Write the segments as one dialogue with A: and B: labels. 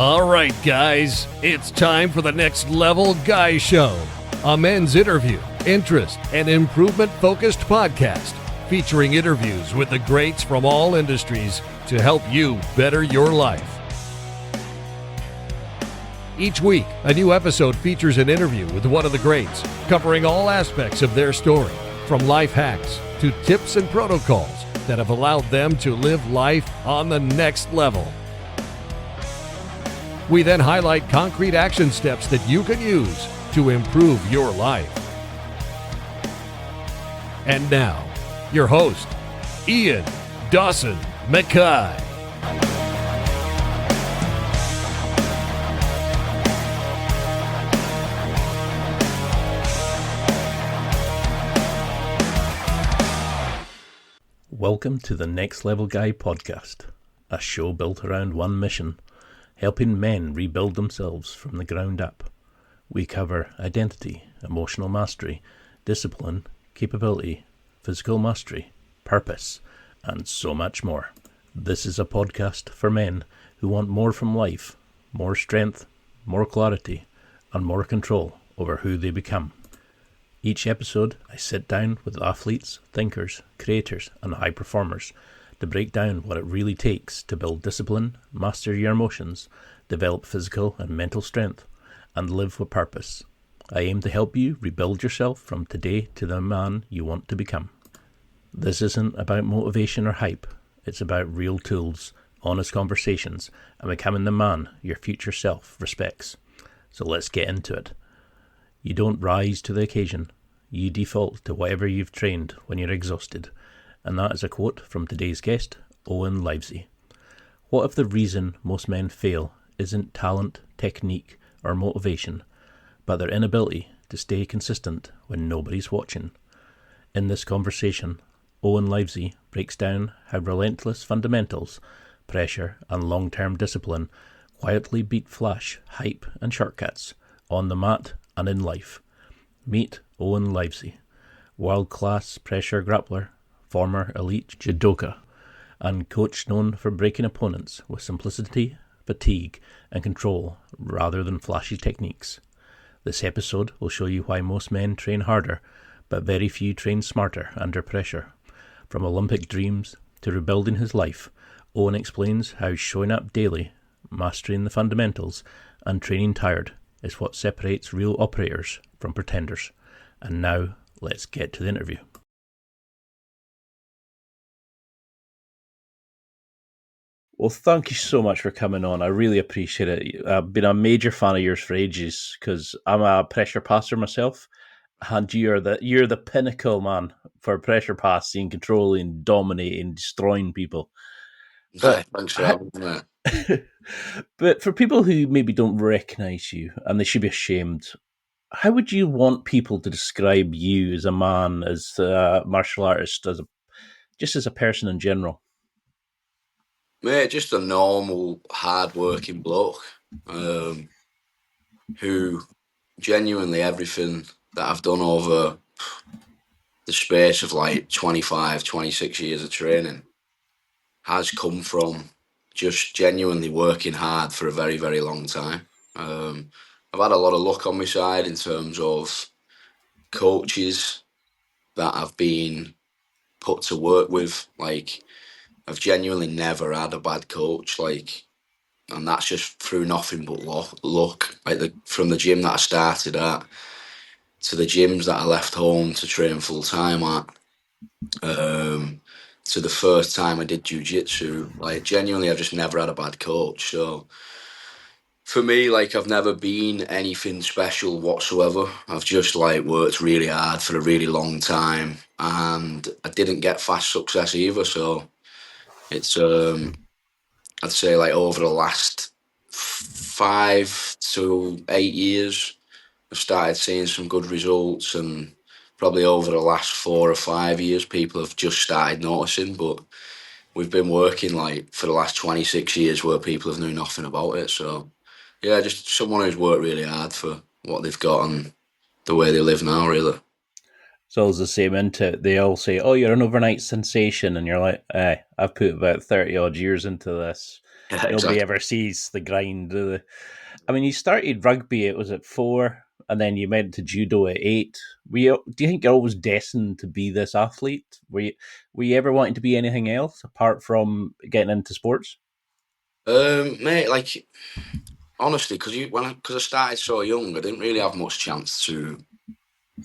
A: All right, guys, it's time for the Next Level Guy Show, a men's interview, interest, and improvement-focused podcast featuring interviews with the greats from all industries to help you better your life. Each week, a new episode features an interview with one of the greats, covering all aspects of their story, from life hacks to tips and protocols that have allowed them to live life on the next level. We then highlight concrete action steps that you can use to improve your life. And now, your host, Ian Dawson Mackay.
B: Welcome to the Next Level Guy podcast, a show built around one mission: helping men rebuild themselves from the ground up. We cover identity, emotional mastery, discipline, capability, physical mastery, purpose, and so much more. This is a podcast for men who want more from life, more strength, more clarity, and more control over who they become. Each episode, I sit down with athletes, thinkers, creators, and high performers to break down what it really takes to build discipline, master your emotions, develop physical and mental strength, and live with purpose. I aim to help you rebuild yourself from today to the man you want to become. This isn't about motivation or hype. It's about real tools, honest conversations, and becoming the man your future self respects. So let's get into it. You don't rise to the occasion. You default to whatever you've trained when you're exhausted. And that is a quote from today's guest, Owen Livesey. What if the reason most men fail isn't talent, technique, or motivation, but their inability to stay consistent when nobody's watching? In this conversation, Owen Livesey breaks down how relentless fundamentals, pressure, and long-term discipline quietly beat flash, hype, and shortcuts on the mat and in life. Meet Owen Livesey, world-class pressure grappler, former elite judoka, and coach known for breaking opponents with simplicity, fatigue, and control rather than flashy techniques. This episode will show you why most men train harder, but very few train smarter under pressure. From Olympic dreams to rebuilding his life, Owen explains how showing up daily, mastering the fundamentals, and training tired is what separates real operators from pretenders. And now, let's get to the interview. Well, thank you so much for coming on. I really appreciate it. I've been a major fan of yours for ages because I'm a pressure passer myself, and you're the pinnacle, man, for pressure passing, controlling, dominating, destroying people.
C: But thanks for having me.
B: But for people who maybe don't recognise you, and they should be ashamed, how would you want people to describe you as a man, as a martial artist, just as a person in general?
C: Mate, just a normal, hard-working bloke who genuinely everything that I've done over the space of like 25, 26 years of training has come from just genuinely working hard for a very, very long time. I've had a lot of luck on my side in terms of coaches that I've been put to work with. Like, I've genuinely never had a bad coach, and that's just through nothing but luck. From the gym that I started at to the gyms that I left home to train full time at, to the first time I did jiu-jitsu. Genuinely, I've just never had a bad coach. So for me, I've never been anything special whatsoever. I've just worked really hard for a really long time, and I didn't get fast success either. So it's I'd say over the last 5 to 8 years, I've started seeing some good results, and probably over the last 4 or 5 years, people have just started noticing. But we've been working for the last 26 years where people have knew nothing about it. So yeah, just someone who's worked really hard for what they've got and the way they live now, really.
B: It's always the same, isn't it? They all say, "Oh, you're an overnight sensation," and you're like, I've put about 30 odd years into this.
C: Yeah,
B: Nobody
C: exactly.
B: ever sees the grind. I mean, you started rugby, it was at 4, and then you went to judo at 8. Do you think you're always destined to be this athlete? Were you ever wanting to be anything else apart from getting into sports?
C: Mate, like honestly, because I started so young, I didn't really have much chance to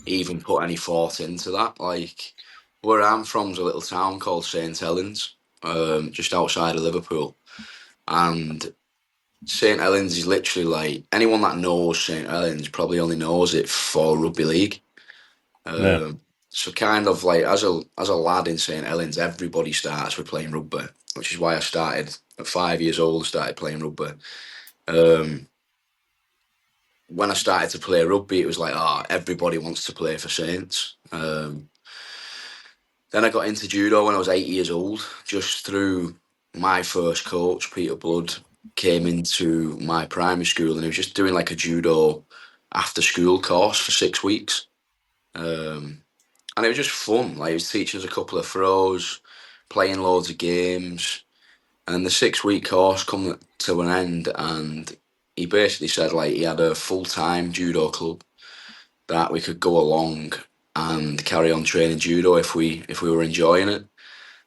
C: even put any thought into that. Like where I'm from's a little town called St Helens, just outside of Liverpool, and St Helens is literally like anyone that knows St Helens probably only knows it for rugby league.
B: Yeah.
C: So kind of like as a lad in St Helens, everybody starts with playing rugby, which is why I started at 5 years old. Started playing rugby. Um, when I started to play rugby, it was like, everybody wants to play for Saints. Then I got into judo when I was 8 years old, just through my first coach, Peter Blood, came into my primary school and he was just doing like a judo after school course for 6 weeks. And it was just fun. Like he was teaching us a couple of throws, playing loads of games. And the 6 week course come to an end and he basically said like he had a full time judo club that we could go along and carry on training judo if we were enjoying it.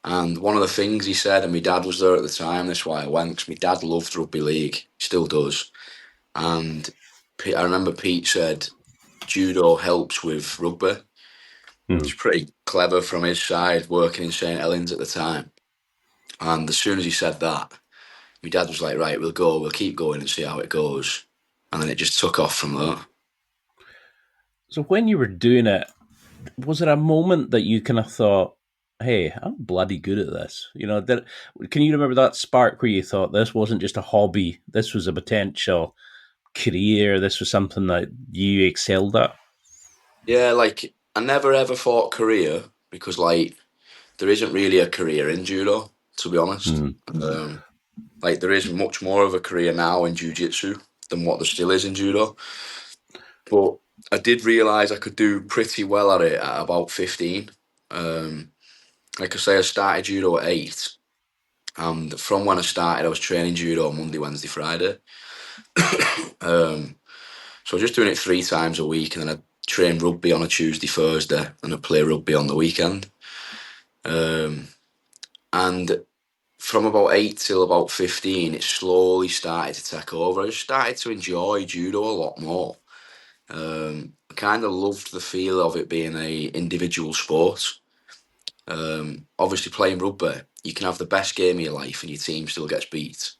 C: And one of the things he said, and my dad was there at the time, that's why I went, because my dad loved rugby league, still does. And I remember Pete said, judo helps with rugby.
B: Hmm.
C: It's pretty clever from his side, working in St Helens at the time. And as soon as he said that, my dad was like, right, we'll keep going and see how it goes. And then it just took off from there.
B: So when you were doing it, was there a moment that you kind of thought, "Hey, I'm bloody good at this"? Can you remember that spark where you thought this wasn't just a hobby, this was a potential career, this was something that you excelled at?
C: Yeah, like I never ever thought career because like there isn't really a career in judo, to be honest.
B: Hmm.
C: Like there is much more of a career now in jiu-jitsu than what there still is in judo. But I did realise I could do pretty well at it at about 15. Um, like I say, I started judo at 8. And from when I started, I was training judo Monday, Wednesday, Friday. So I was just doing it 3 times a week, and then I train rugby on a Tuesday, Thursday, and I play rugby on the weekend. And from about 8 till about 15, it slowly started to take over. I just started to enjoy judo a lot more. I kind of loved the feel of it being a individual sport. Obviously, playing rugby, you can have the best game of your life and your team still gets beat,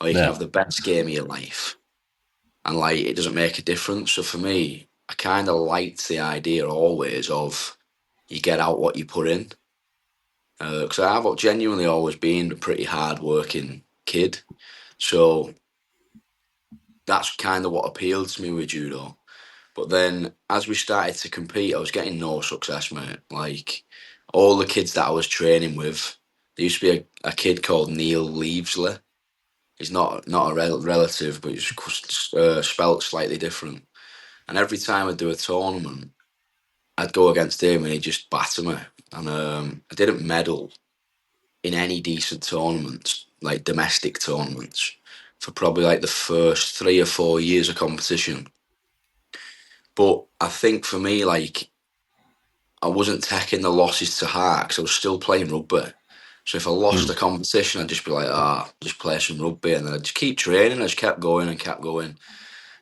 C: or you can
B: Yeah.
C: have the best game of your life and like it doesn't make a difference. So for me, I kind of liked the idea always of you get out what you put in. Because I've genuinely always been a pretty hard working kid. So that's kind of what appealed to me with judo. But then as we started to compete, I was getting no success, mate. Like all the kids that I was training with, there used to be a kid called Neil Leavesley. He's not a relative, but he's spelt slightly different. And every time I'd do a tournament, I'd go against him and he'd just batter me. And I didn't medal in any decent tournaments, like domestic tournaments, for probably like the first 3 or 4 years of competition. But I think for me, like, I wasn't taking the losses to heart because I was still playing rugby. So if I lost
B: Hmm.
C: a competition, I'd just be like, just play some rugby. And then I'd just keep training. I just kept going and kept going.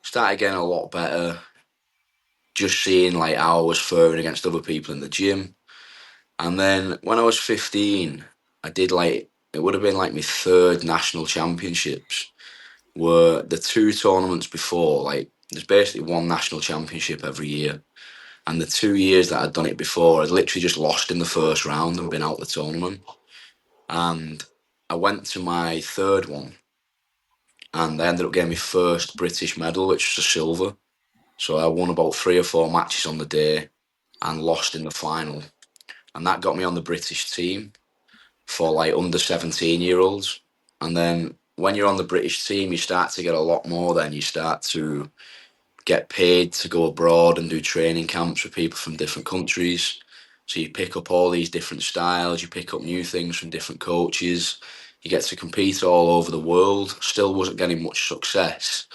C: Started getting a lot better. Just seeing like how I was faring against other people in the gym. And then when I was 15, I did like, it would have been like my third national championships, were the 2 tournaments before. Like, there's basically one national championship every year. And the 2 years that I'd done it before, I'd literally just lost in the first round and been out the tournament. And I went to my third one and I ended up getting my first British medal, which was a silver. So I won about 3 or 4 matches on the day and lost in the final. And that got me on the British team for like under 17-year-olds. And then when you're on the British team, you start to get a lot more then. You start to get paid to go abroad and do training camps with people from different countries. So you pick up all these different styles, you pick up new things from different coaches, you get to compete all over the world. Still wasn't getting much success,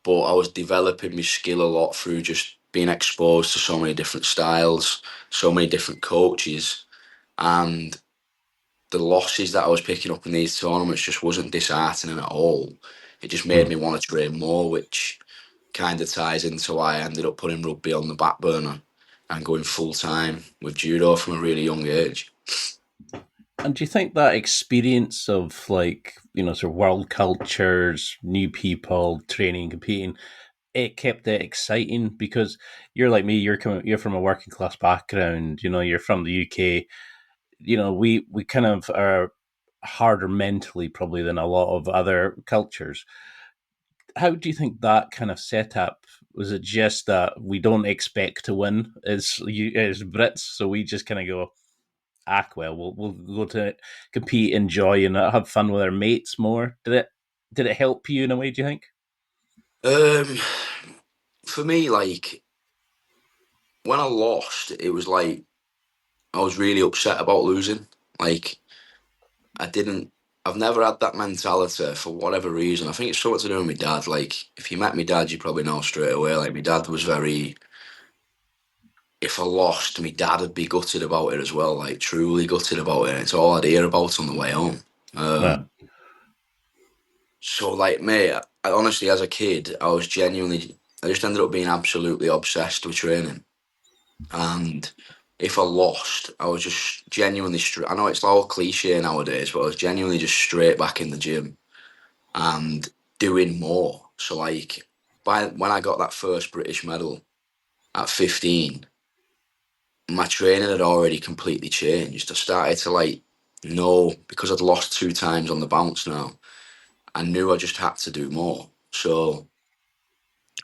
C: but I was developing my skill a lot through just being exposed to so many different styles, so many different coaches, and the losses that I was picking up in these tournaments just wasn't disheartening at all. It just made me want to train more, which kind of ties into why I ended up putting rugby on the back burner and going full time with judo from a really young age.
B: And do you think that experience of, like, sort of world cultures, new people, training, competing, it kept it exciting? Because you're like me, you're from a working class background, you're from the UK. We kind of are harder mentally probably than a lot of other cultures. How do you think that kind of setup, was it just that we don't expect to win as Brits, so we just kind of go, well, we'll go to compete, enjoy, and have fun with our mates more? Did it help you in a way, do you think?
C: Um, for me, like when I lost, it was like I was really upset about losing. Like I didn't. I've never had that mentality for whatever reason. I think it's something to do with my dad. Like if you met my dad, you probably know straight away. Like my dad was very. If I lost, my dad would be gutted about it as well. Like truly gutted about it. It's all I'd hear about on the way home.
B: Yeah.
C: So like mate, I honestly as a kid, I just ended up being absolutely obsessed with training. And if I lost, I was just genuinely I know it's all cliche nowadays, but I was genuinely just straight back in the gym and doing more. So like by when I got that first British medal at 15, my training had already completely changed. I started to like know, because I'd lost two times on the bounce now, I knew I just had to do more. So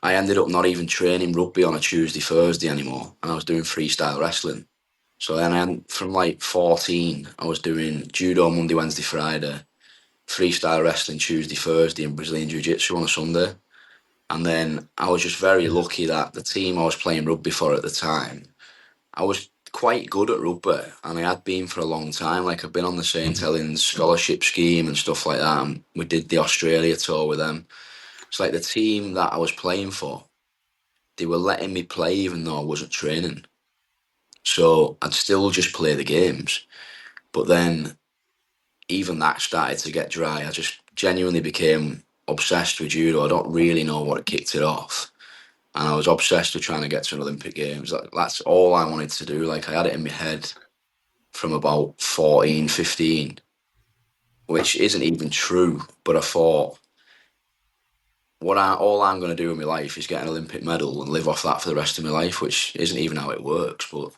C: I ended up not even training rugby on a Tuesday, Thursday anymore, and I was doing freestyle wrestling. So then from like 14, I was doing judo Monday, Wednesday, Friday, freestyle wrestling Tuesday, Thursday, and Brazilian Jiu-Jitsu on a Sunday. And then I was just very lucky that the team I was playing rugby for at the time, I was quite good at rugby, and I had been for a long time. Like I've been on the St Helens scholarship scheme and stuff like that, and we did the Australia tour with them. It's like the team that I was playing for, they were letting me play even though I wasn't training. So I'd still just play the games. But then even that started to get dry. I just genuinely became obsessed with judo. I don't really know what kicked it off. And I was obsessed with trying to get to an Olympic Games. That's all I wanted to do. Like I had it in my head from about 14, 15, which isn't even true. But I thought, all I'm going to do in my life is get an Olympic medal and live off that for the rest of my life, which isn't even how it works. But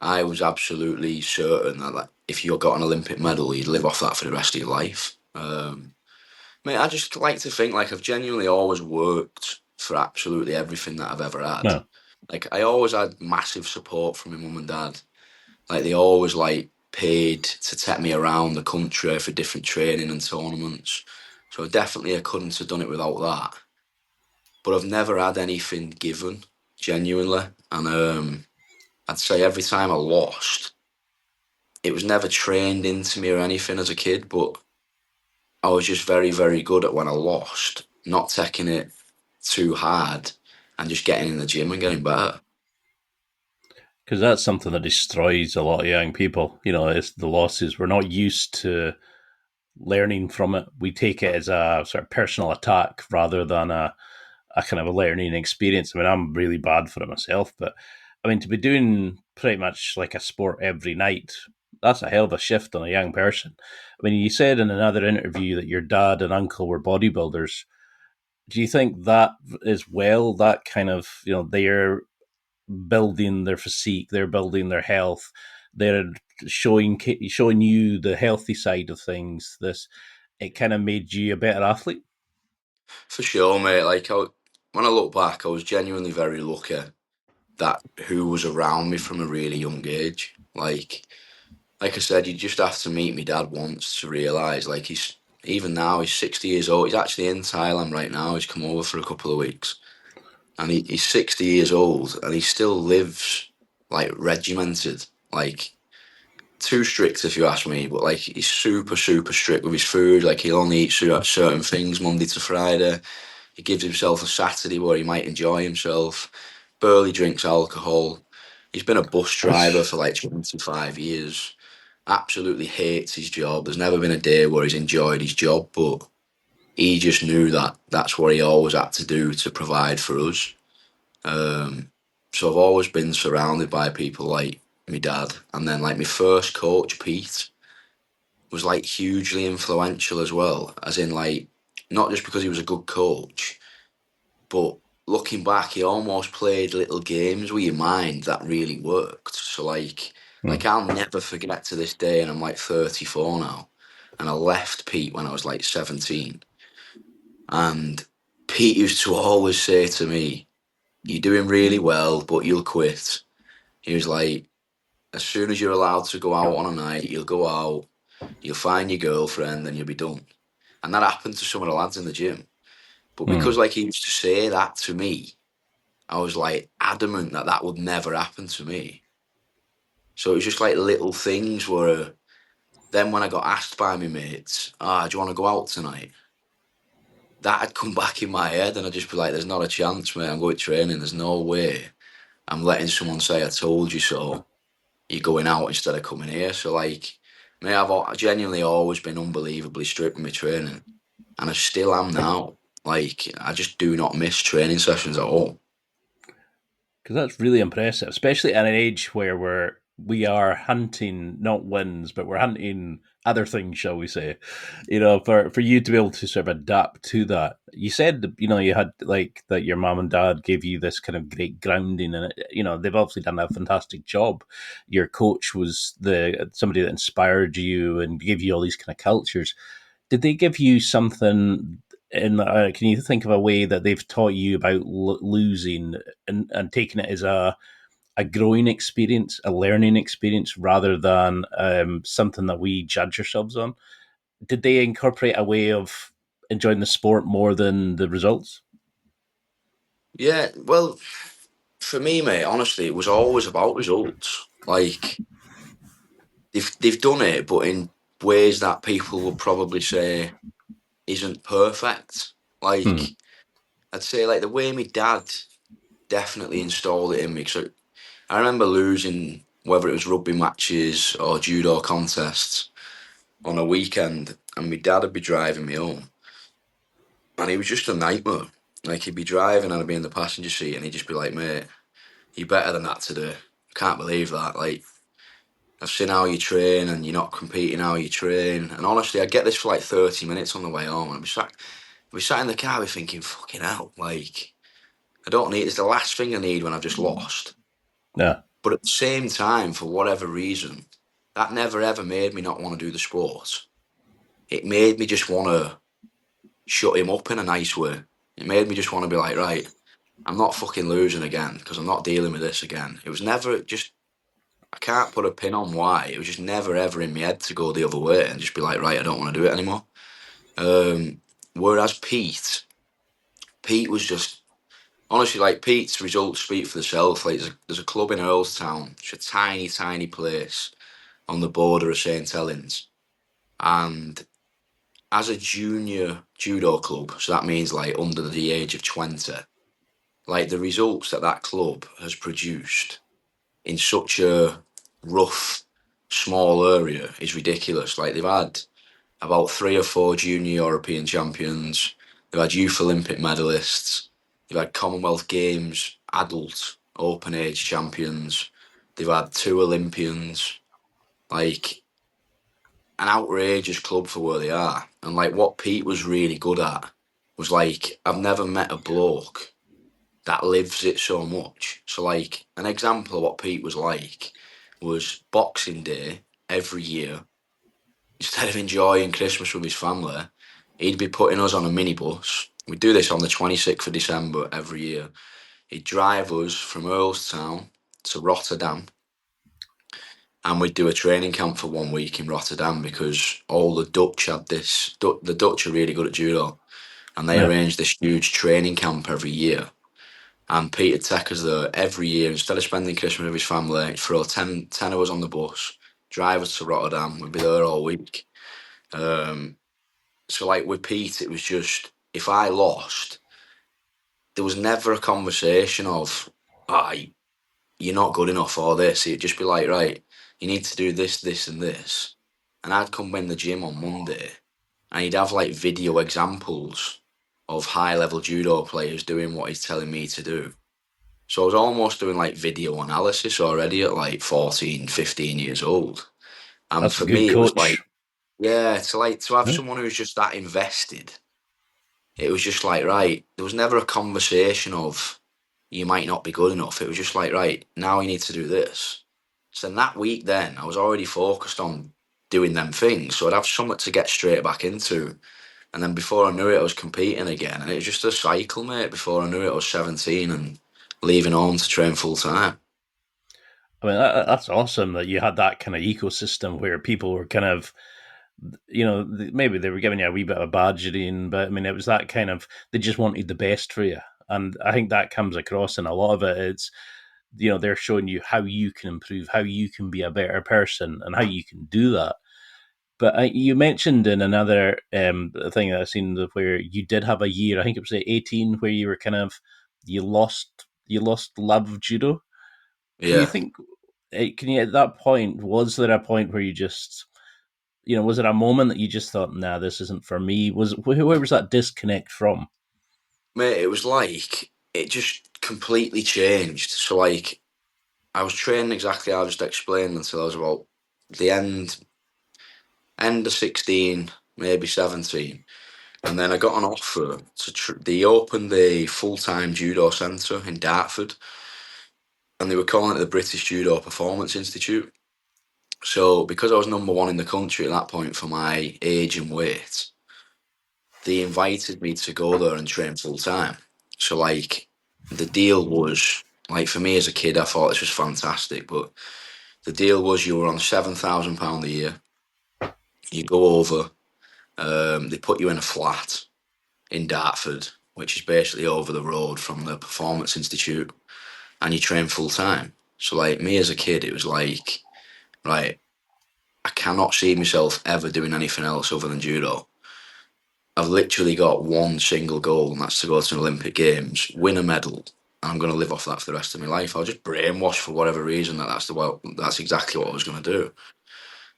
C: I was absolutely certain that like, if you got an Olympic medal, you'd live off that for the rest of your life. Mate, I just like to think like I've genuinely always worked for absolutely everything that I've ever had.
B: No.
C: Like I always had massive support from my mum and dad. Like they always like paid to take me around the country for different training and tournaments. So definitely I couldn't have done it without that. But I've never had anything given, genuinely. And I'd say every time I lost, it was never trained into me or anything as a kid, but I was just very, very good at when I lost, not taking it too hard and just getting in the gym and getting better.
B: Because that's something that destroys a lot of young people. It's the losses. We're not used to learning from it. We take it as a sort of personal attack rather than a kind of a learning experience. I mean, I'm really bad for it myself, but I mean, to be doing pretty much like a sport every night, that's a hell of a shift on a young person. I mean, you said in another interview that your dad and uncle were bodybuilders. Do you think that as well, that kind of, they're building their physique, they're building their health, they're showing you the healthy side of things, it kind of made you a better athlete?
C: For sure, mate. When I look back, I was genuinely very lucky that who was around me from a really young age. Like I said, you just have to meet my dad once to realise. Like even now, he's 60 years old. He's actually in Thailand right now. He's come over for a couple of weeks. and he's 60 years old, and he still lives like regimented, like too strict if you ask me, but like he's super super strict with his food. Like he'll only eat certain things Monday to Friday. He gives himself a Saturday where he might enjoy himself. Barely drinks alcohol. He's been a bus driver for like 25 years. Absolutely hates his job. There's never been a day where he's enjoyed his job, but he just knew that that's what he always had to do to provide for us. So I've always been surrounded by people like my dad, and then like my first coach, Pete, was like hugely influential as well. As in, like, not just because he was a good coach, but looking back, he almost played little games with your mind that really worked. So like I'll never forget to this day, and I'm like 34 now, and I left Pete when I was like 17, and Pete used to always say to me, "You're doing really well, but you'll quit." He was like, "As soon as you're allowed to go out on a night, you'll go out, you'll find your girlfriend, and you'll be done." And that happened to some of the lads in the gym. But because like he used to say that to me, I was like adamant that that would never happen to me. So it was just like little things where then when I got asked by my mates, do you want to go out tonight? That had come back in my head, and I'd just be like, there's not a chance, mate. I'm going training. There's no way I'm letting someone say I told you so. You're going out instead of coming here. So like, mate, I've genuinely always been unbelievably strict with my training, and I still am now. Like, I just do not miss training sessions at all.
B: Because that's really impressive, especially at an age where we are hunting not wins, but we're hunting other things, shall we say? For you to be able to sort of adapt to that. You said you had like that your mom and dad gave you this kind of great grounding, and they've obviously done a fantastic job. Your coach was somebody that inspired you and gave you all these kind of cultures. Did they give you something? And can you think of a way that they've taught you about losing and taking it as a growing experience, a learning experience, rather than something that we judge ourselves on? Did they incorporate a way of enjoying the sport more than the results?
C: Yeah, well, for me, mate, honestly, it was always about results. Like, they've done it, but in ways that people would probably say isn't perfect. Like, I'd say, like, the way my dad definitely installed it in me. So I remember losing, whether it was rugby matches or judo contests, on a weekend, and my dad would be driving me home, and he was just a nightmare. Like, he'd be driving, and I'd be in the passenger seat, and he'd just be like, "Mate, you're better than that today. Can't believe that. Like, I've seen how you train, and you're not competing how you train." And honestly, I'd get this for like 30 minutes on the way home, and I'd be sat in the car, I'd be thinking, "Fucking hell, like, I don't need, it's the last thing I need when I've just lost."
B: Yeah.
C: But at the same time, for whatever reason, that never ever made me not want to do the sport. It made me just want to shut him up in a nice way. It made me just want to be like, right, I'm not fucking losing again because I'm not dealing with this again. It was never just, I can't put a pin on why. It was just never ever in my head to go the other way and just be like, right, I don't want to do it anymore. Whereas Pete was just, honestly, like, Pete's results speak for themselves. Like, there's a club in Earlstown. It's a tiny, tiny place on the border of St Helens. And as a junior judo club, so that means like under the age of 20, like the results that that club has produced in such a rough, small area is ridiculous. Like, they've had about 3 or 4 junior European champions, they've had youth Olympic medalists, they've had Commonwealth Games adult open age champions, they've had 2 Olympians. Like, an outrageous club for where they are. And like, what Pete was really good at was, like, I've never met a bloke that lives it so much. So like, an example of what Pete was like was Boxing Day every year. Instead of enjoying Christmas with his family, he'd be putting us on a minibus. We'd do this on the 26th of December every year. He'd drive us from Earlstown to Rotterdam, and we'd do a training camp for 1 week in Rotterdam because all the Dutch had this. The Dutch are really good at judo, and they arranged this huge training camp every year. And Peter take us there every year. Instead of spending Christmas with his family, he'd throw 10 of us on the bus, drive us to Rotterdam. We'd be there all week. Um, so, like with Pete, it was just if I lost, there was never a conversation of, ah, you're not good enough for this. It'd just be like, right, you need to do this, this, and this. And I'd come in the gym on Monday, and he'd have like video examples of high level judo players doing what he's telling me to do. So I was almost doing like video analysis already at like 14, 15 years old. And
B: That's a
C: for
B: good
C: me, it was
B: coach.
C: like, yeah, to have
B: Yeah.
C: someone who's just that invested, it was just like, right, there was never a conversation of you might not be good enough. It was just like, right, now you need to do this. So in that week then, I was already focused on doing them things. So I'd have something to get straight back into. And then before I knew it, I was competing again. And it was just a cycle, mate. Before I knew it, I was 17 and leaving home to train full time.
B: I mean, that's awesome that you had that kind of ecosystem where people were kind of, maybe they were giving you a wee bit of badgering, but I mean, it was that kind of, they just wanted the best for you. And I think that comes across in a lot of it. It's, they're showing you how you can improve, how you can be a better person, and how you can do that. But you mentioned in another thing that I've seen where you did have a year, I think it was at 18, where you were kind of, you lost love of judo. Can you
C: Yeah.
B: think, can you, at that point, was there a point where you just, was there a moment that you just thought, nah, this isn't for me? Where was that disconnect from?
C: Mate, it was like, it just completely changed. So, like, I was training exactly how I just explained until I was about the end of 16, maybe 17. And then I got an offer they opened a full-time judo centre in Dartford, and they were calling it the British Judo Performance Institute. So because I was number one in the country at that point for my age and weight, they invited me to go there and train full time. So like the deal was like for me as a kid, I thought this was fantastic, but the deal was you were on £7,000 a year. You go over, they put you in a flat in Dartford, which is basically over the road from the Performance Institute, and you train full time. So like me as a kid, it was like, right, I cannot see myself ever doing anything else other than judo. I've literally got one single goal, and that's to go to an Olympic Games, win a medal, and I'm going to live off that for the rest of my life. I was just brainwashed for whatever reason that's exactly what I was going to do.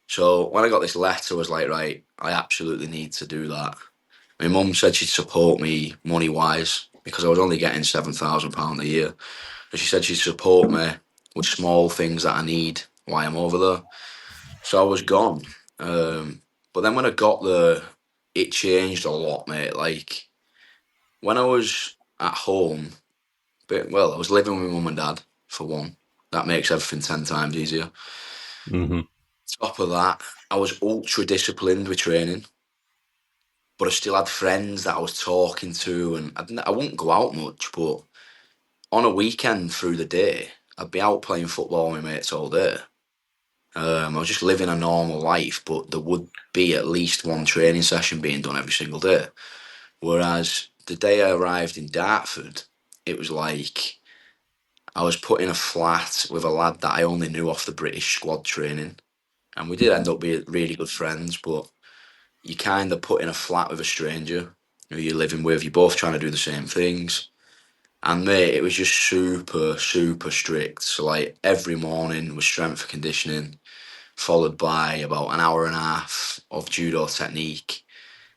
C: So when I got this letter, I was like, right, I absolutely need to do that. My mum said she'd support me money wise because I was only getting £7,000 a year. And she said she'd support me with small things that I need while I'm over there. So I was gone. But then when I got there, it changed a lot, mate. Like when I was at home, I was living with mum and dad for one. That makes everything 10 times easier.
B: Mm-hmm.
C: Top of that, I was ultra disciplined with training, but I still had friends that I was talking to, and I wouldn't go out much, but on a weekend through the day, I'd be out playing football with my mates all day. I was just living a normal life, but there would be at least one training session being done every single day. Whereas the day I arrived in Dartford, it was like I was put in a flat with a lad that I only knew off the British squad training. And we did end up being really good friends, but you kind of put in a flat with a stranger who you're living with. You're both trying to do the same things. And mate, it was just super, super strict. So like every morning was strength and conditioning, followed by about an hour and a half of judo technique.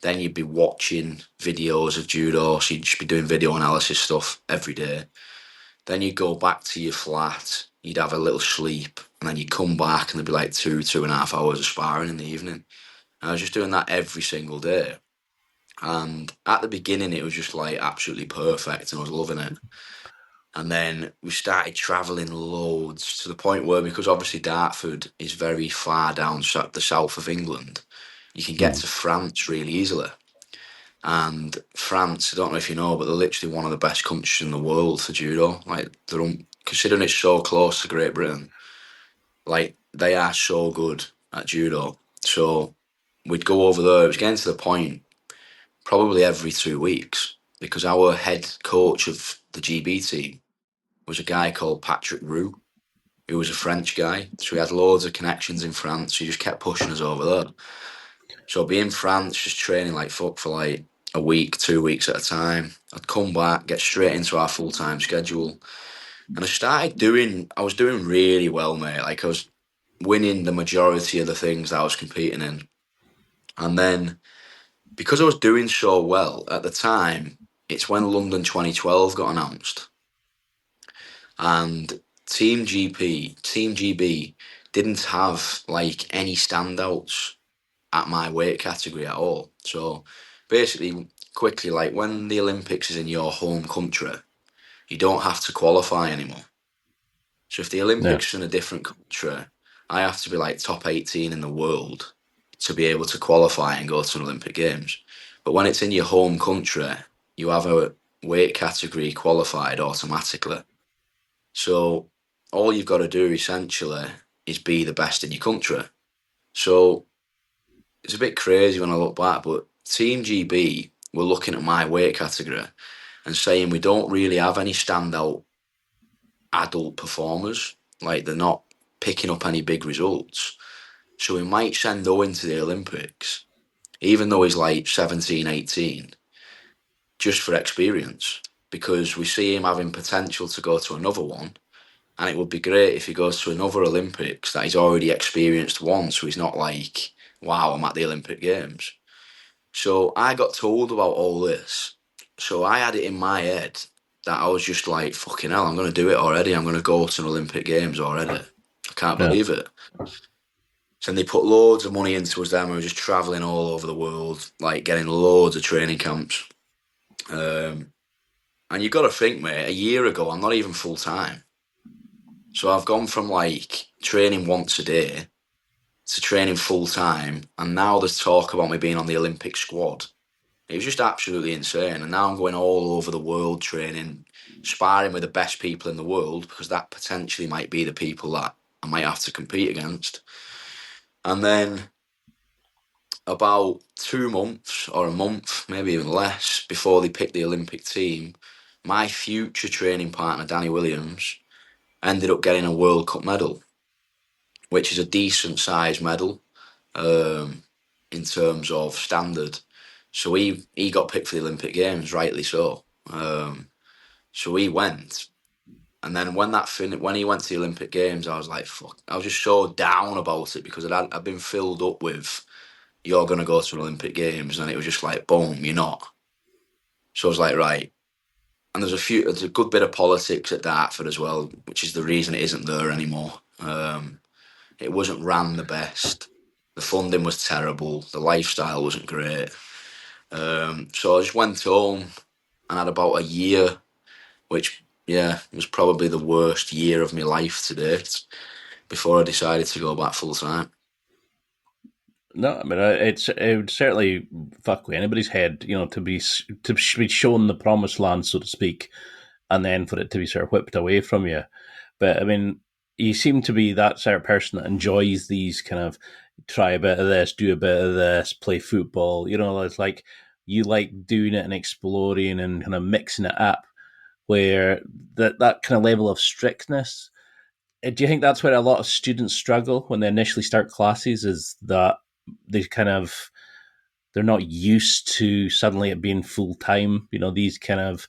C: Then you'd be watching videos of judo, so you'd just be doing video analysis stuff every day. Then you'd go back to your flat, you'd have a little sleep, and then you'd come back and there'd be like 2.5 hours of sparring in the evening. And I was just doing that every single day. And at the beginning, it was just like absolutely perfect, and I was loving it. And then we started travelling loads to the point where, because obviously Dartford is very far down the south of England, you can get
B: Mm.
C: to France really easily. And France, I don't know if you know, but they're literally one of the best countries in the world for judo. Like considering it's so close to Great Britain, like they are so good at judo. So we'd go over there. It was getting to the point probably every 2 weeks because our head coach of the GB team was a guy called Patrick Roux, who was a French guy. So he had loads of connections in France. He just kept pushing us over there. So I'd be in France just training like fuck for like a week, 2 weeks at a time. I'd come back, get straight into our full-time schedule. And I was doing really well, mate. Like I was winning the majority of the things that I was competing in. And then because I was doing so well at the time, it's when London 2012 got announced. And Team GB didn't have like any standouts at my weight category at all. So basically, quickly, like when the Olympics is in your home country, you don't have to qualify anymore. So if the
B: Yeah.
C: Olympics is in a different country, I have to be like top 18 in the world to be able to qualify and go to an Olympic Games. But when it's in your home country, you have a weight category qualified automatically. So all you've got to do essentially is be the best in your country. So it's a bit crazy when I look back, but Team GB were looking at my weight category and saying we don't really have any standout adult performers. Like they're not picking up any big results. So we might send Owen to the Olympics, even though he's like 17, 18, just for experience, because we see him having potential to go to another one. And it would be great if he goes to another Olympics that he's already experienced once, so he's not like, wow, I'm at the Olympic Games. So I got told about all this. So I had it in my head that I was just like, fucking hell, I'm going to do it already. I'm going to go to an Olympic Games already. I can't
B: Yeah.
C: believe it. So they put loads of money into us then. We were just travelling all over the world, like getting loads of training camps. And you've got to think, mate, a year ago, I'm not even full time. So I've gone from like training once a day to training full time. And now there's talk about me being on the Olympic squad. It was just absolutely insane. And now I'm going all over the world training, sparring with the best people in the world, because that potentially might be the people that I might have to compete against. And then about 2 months or a month, maybe even less, before they picked the Olympic team, my future training partner, Danny Williams, ended up getting a World Cup medal, which is a decent sized medal in terms of standard. So he got picked for the Olympic Games, rightly so. So he went, and then when he went to the Olympic Games, I was like, fuck. I was just so down about it because I'd been filled up with, you're gonna go to an Olympic Games, and it was just like, boom, you're not. So I was like, right. And there's a good bit of politics at Dartford as well, which is the reason it isn't there anymore. It wasn't ran the best. The funding was terrible. The lifestyle wasn't great. So I just went home and had about a year, which, yeah, was probably the worst year of my life to date, before I decided to go back full time.
B: No, I mean it would certainly fuck with anybody's head, to be shown the promised land, so to speak, and then for it to be sort of whipped away from you. But I mean, you seem to be that sort of person that enjoys these kind of try a bit of this, do a bit of this, play football. It's like you like doing it and exploring and kind of mixing it up. Where that kind of level of strictness. Do you think that's where a lot of students struggle when they initially start classes? Is that they're not used to suddenly it being full time. These kind of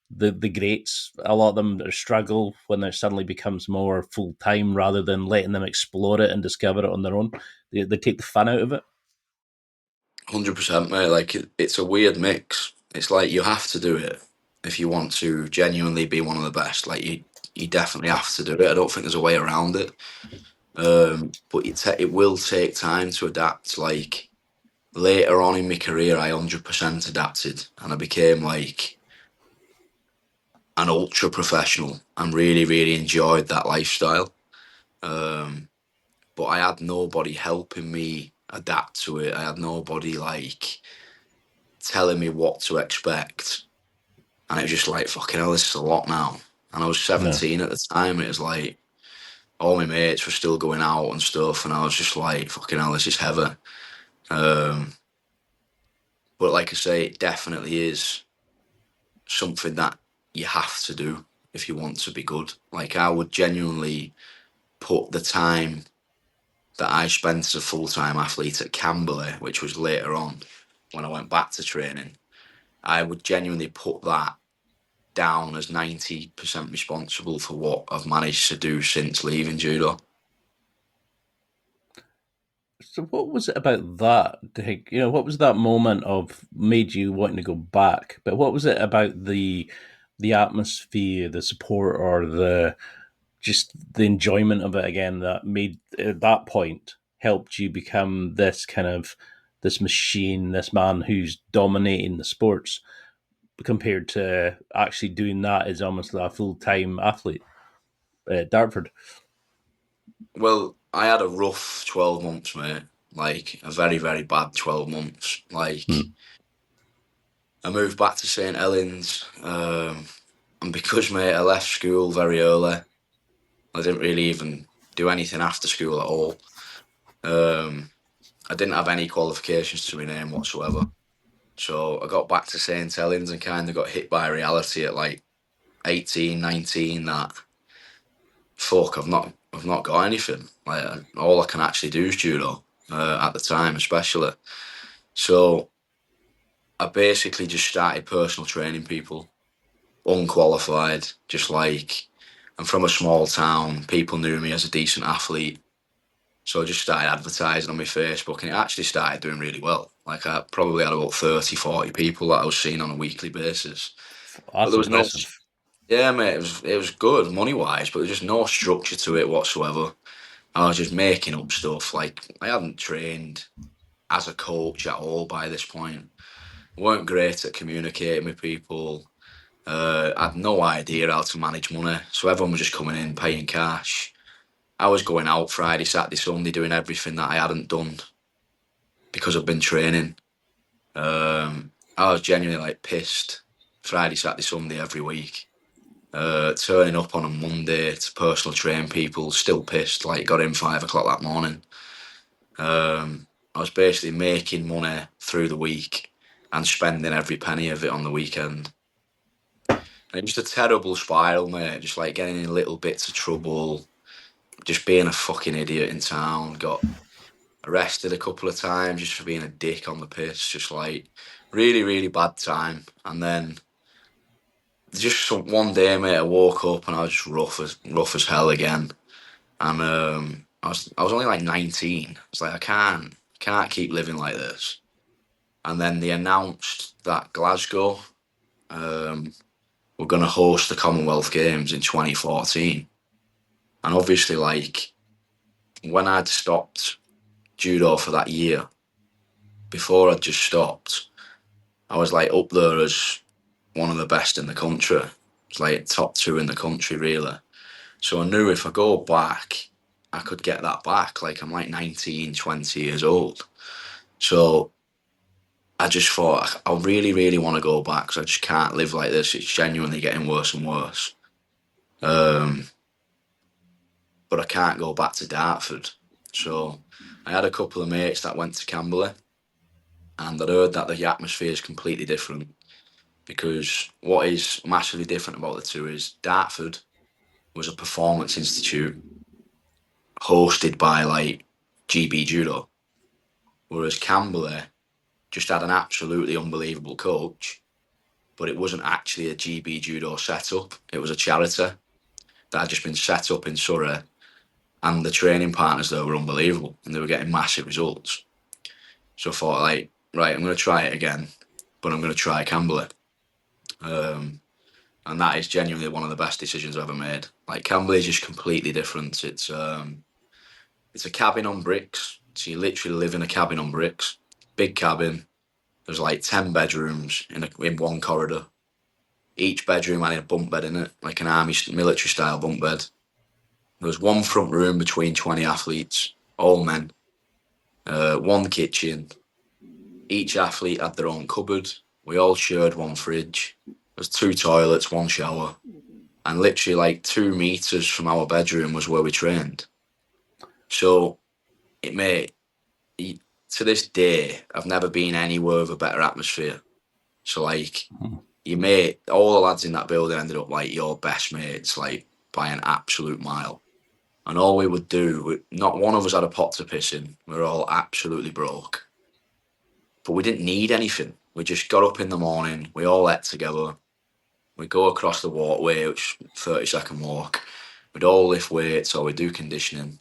B: the greats, a lot of them struggle when it suddenly becomes more full time rather than letting them explore it and discover it on their own. They take the fun out of it.
C: 100%, mate. Like it's a weird mix. It's like you have to do it if you want to genuinely be one of the best. Like you definitely have to do it. I don't think there's a way around it. But it will take time to adapt. Like later on in my career, I 100% adapted, and I became like an ultra professional and really, really enjoyed that lifestyle. But I had nobody helping me adapt to it. I had nobody like telling me what to expect. And it was just like, fucking hell, this is a lot now. And I was
B: No.
C: 17 at the time. It was like, all my mates were still going out and stuff. And I was just like, fucking hell, this is heavy. But like I say, it definitely is something that you have to do if you want to be good. Like, I would genuinely put the time that I spent as a full-time athlete at Camberley, which was later on when I went back to training, I would genuinely put that down as 90% responsible for what I've managed to do since leaving judo.
B: So what was it about that? Like, what was that moment of made you wanting to go back? But what was it about the atmosphere, the support, or just the enjoyment of it again that made at that point helped you become this machine, this man who's dominating the sports compared to actually doing that as almost like a full-time athlete at Dartford?
C: Well, I had a rough 12 months, mate. Like, a very, very bad 12 months. Like, I moved back to St Helens, and because, mate, I left school very early, I didn't really even do anything after school at all. I didn't have any qualifications to my name whatsoever. So I got back to St Helens and kind of got hit by reality at like 18, 19 that, fuck, I've not got anything. Like, all I can actually do is judo, at the time especially. So I basically just started personal training people, unqualified, just like, I'm from a small town, people knew me as a decent athlete. So I just started advertising on my Facebook, and it actually started doing really well. Like, I probably had about 30, 40 people that I was seeing on a weekly basis. But
B: That's
C: there was no,
B: impressive.
C: yeah, mate, it was good money wise, but there was just no structure to it whatsoever. I was just making up stuff. Like, I hadn't trained as a coach at all by this point. Weren't great at communicating with people. I had no idea how to manage money. So everyone was just coming in, paying cash. I was going out Friday, Saturday, Sunday, doing everything that I hadn't done because I've been training. I was genuinely like pissed Friday, Saturday, Sunday every week. Turning up on a Monday to personal train people, still pissed, like got in 5 o'clock that morning. I was basically making money through the week and spending every penny of it on the weekend. And it was a terrible spiral, mate, just like getting in little bits of trouble, just being a fucking idiot in town, got arrested a couple of times just for being a dick on the piss, just like really, really bad time. And then just one day, mate, I woke up and I was just rough as hell again. And I was only like 19. I was like, I can't keep living like this. And then they announced that Glasgow were going to host the Commonwealth Games in 2014. And obviously, like, when I'd stopped judo for that year, before I'd just stopped, I was like up there as one of the best in the country. It's like top two in the country, really. So I knew if I go back, I could get that back. Like, I'm like 19, 20 years old. So I just thought, I really, really want to go back because I just can't live like this. It's genuinely getting worse and worse. But I can't go back to Dartford. So I had a couple of mates that went to Camberley, and I'd heard that the atmosphere is completely different, because what is massively different about the two is Dartford was a performance institute hosted by like GB Judo, whereas Camberley just had an absolutely unbelievable coach, but it wasn't actually a GB Judo setup. It was a charity that had just been set up in Surrey, and the training partners there were unbelievable, and they were getting massive results. So I thought, like, right, I'm going to try it again, but I'm going to try Camberley. And that is genuinely one of the best decisions I've ever made. Like, Camberley is just completely different. It's a cabin on bricks. So you literally live in a cabin on bricks. Big cabin. There's like 10 bedrooms in one corridor. Each bedroom had a bunk bed in it, like an army military style bunk bed. There was one front room between 20 athletes, all men. One kitchen. Each athlete had their own cupboard. We all shared one fridge. There's 2 toilets, 1 shower. And literally like 2 meters from our bedroom was where we trained. So it made, to this day, I've never been anywhere with a better atmosphere. So like, your mate, all the lads in that building ended up like your best mates, like by an absolute mile. And all we would do, not one of us had a pot to piss in. We were all absolutely broke. But we didn't need anything. We just got up in the morning, we all ate together. We'd go across the walkway, which 30-second walk. We'd all lift weights or we'd do conditioning.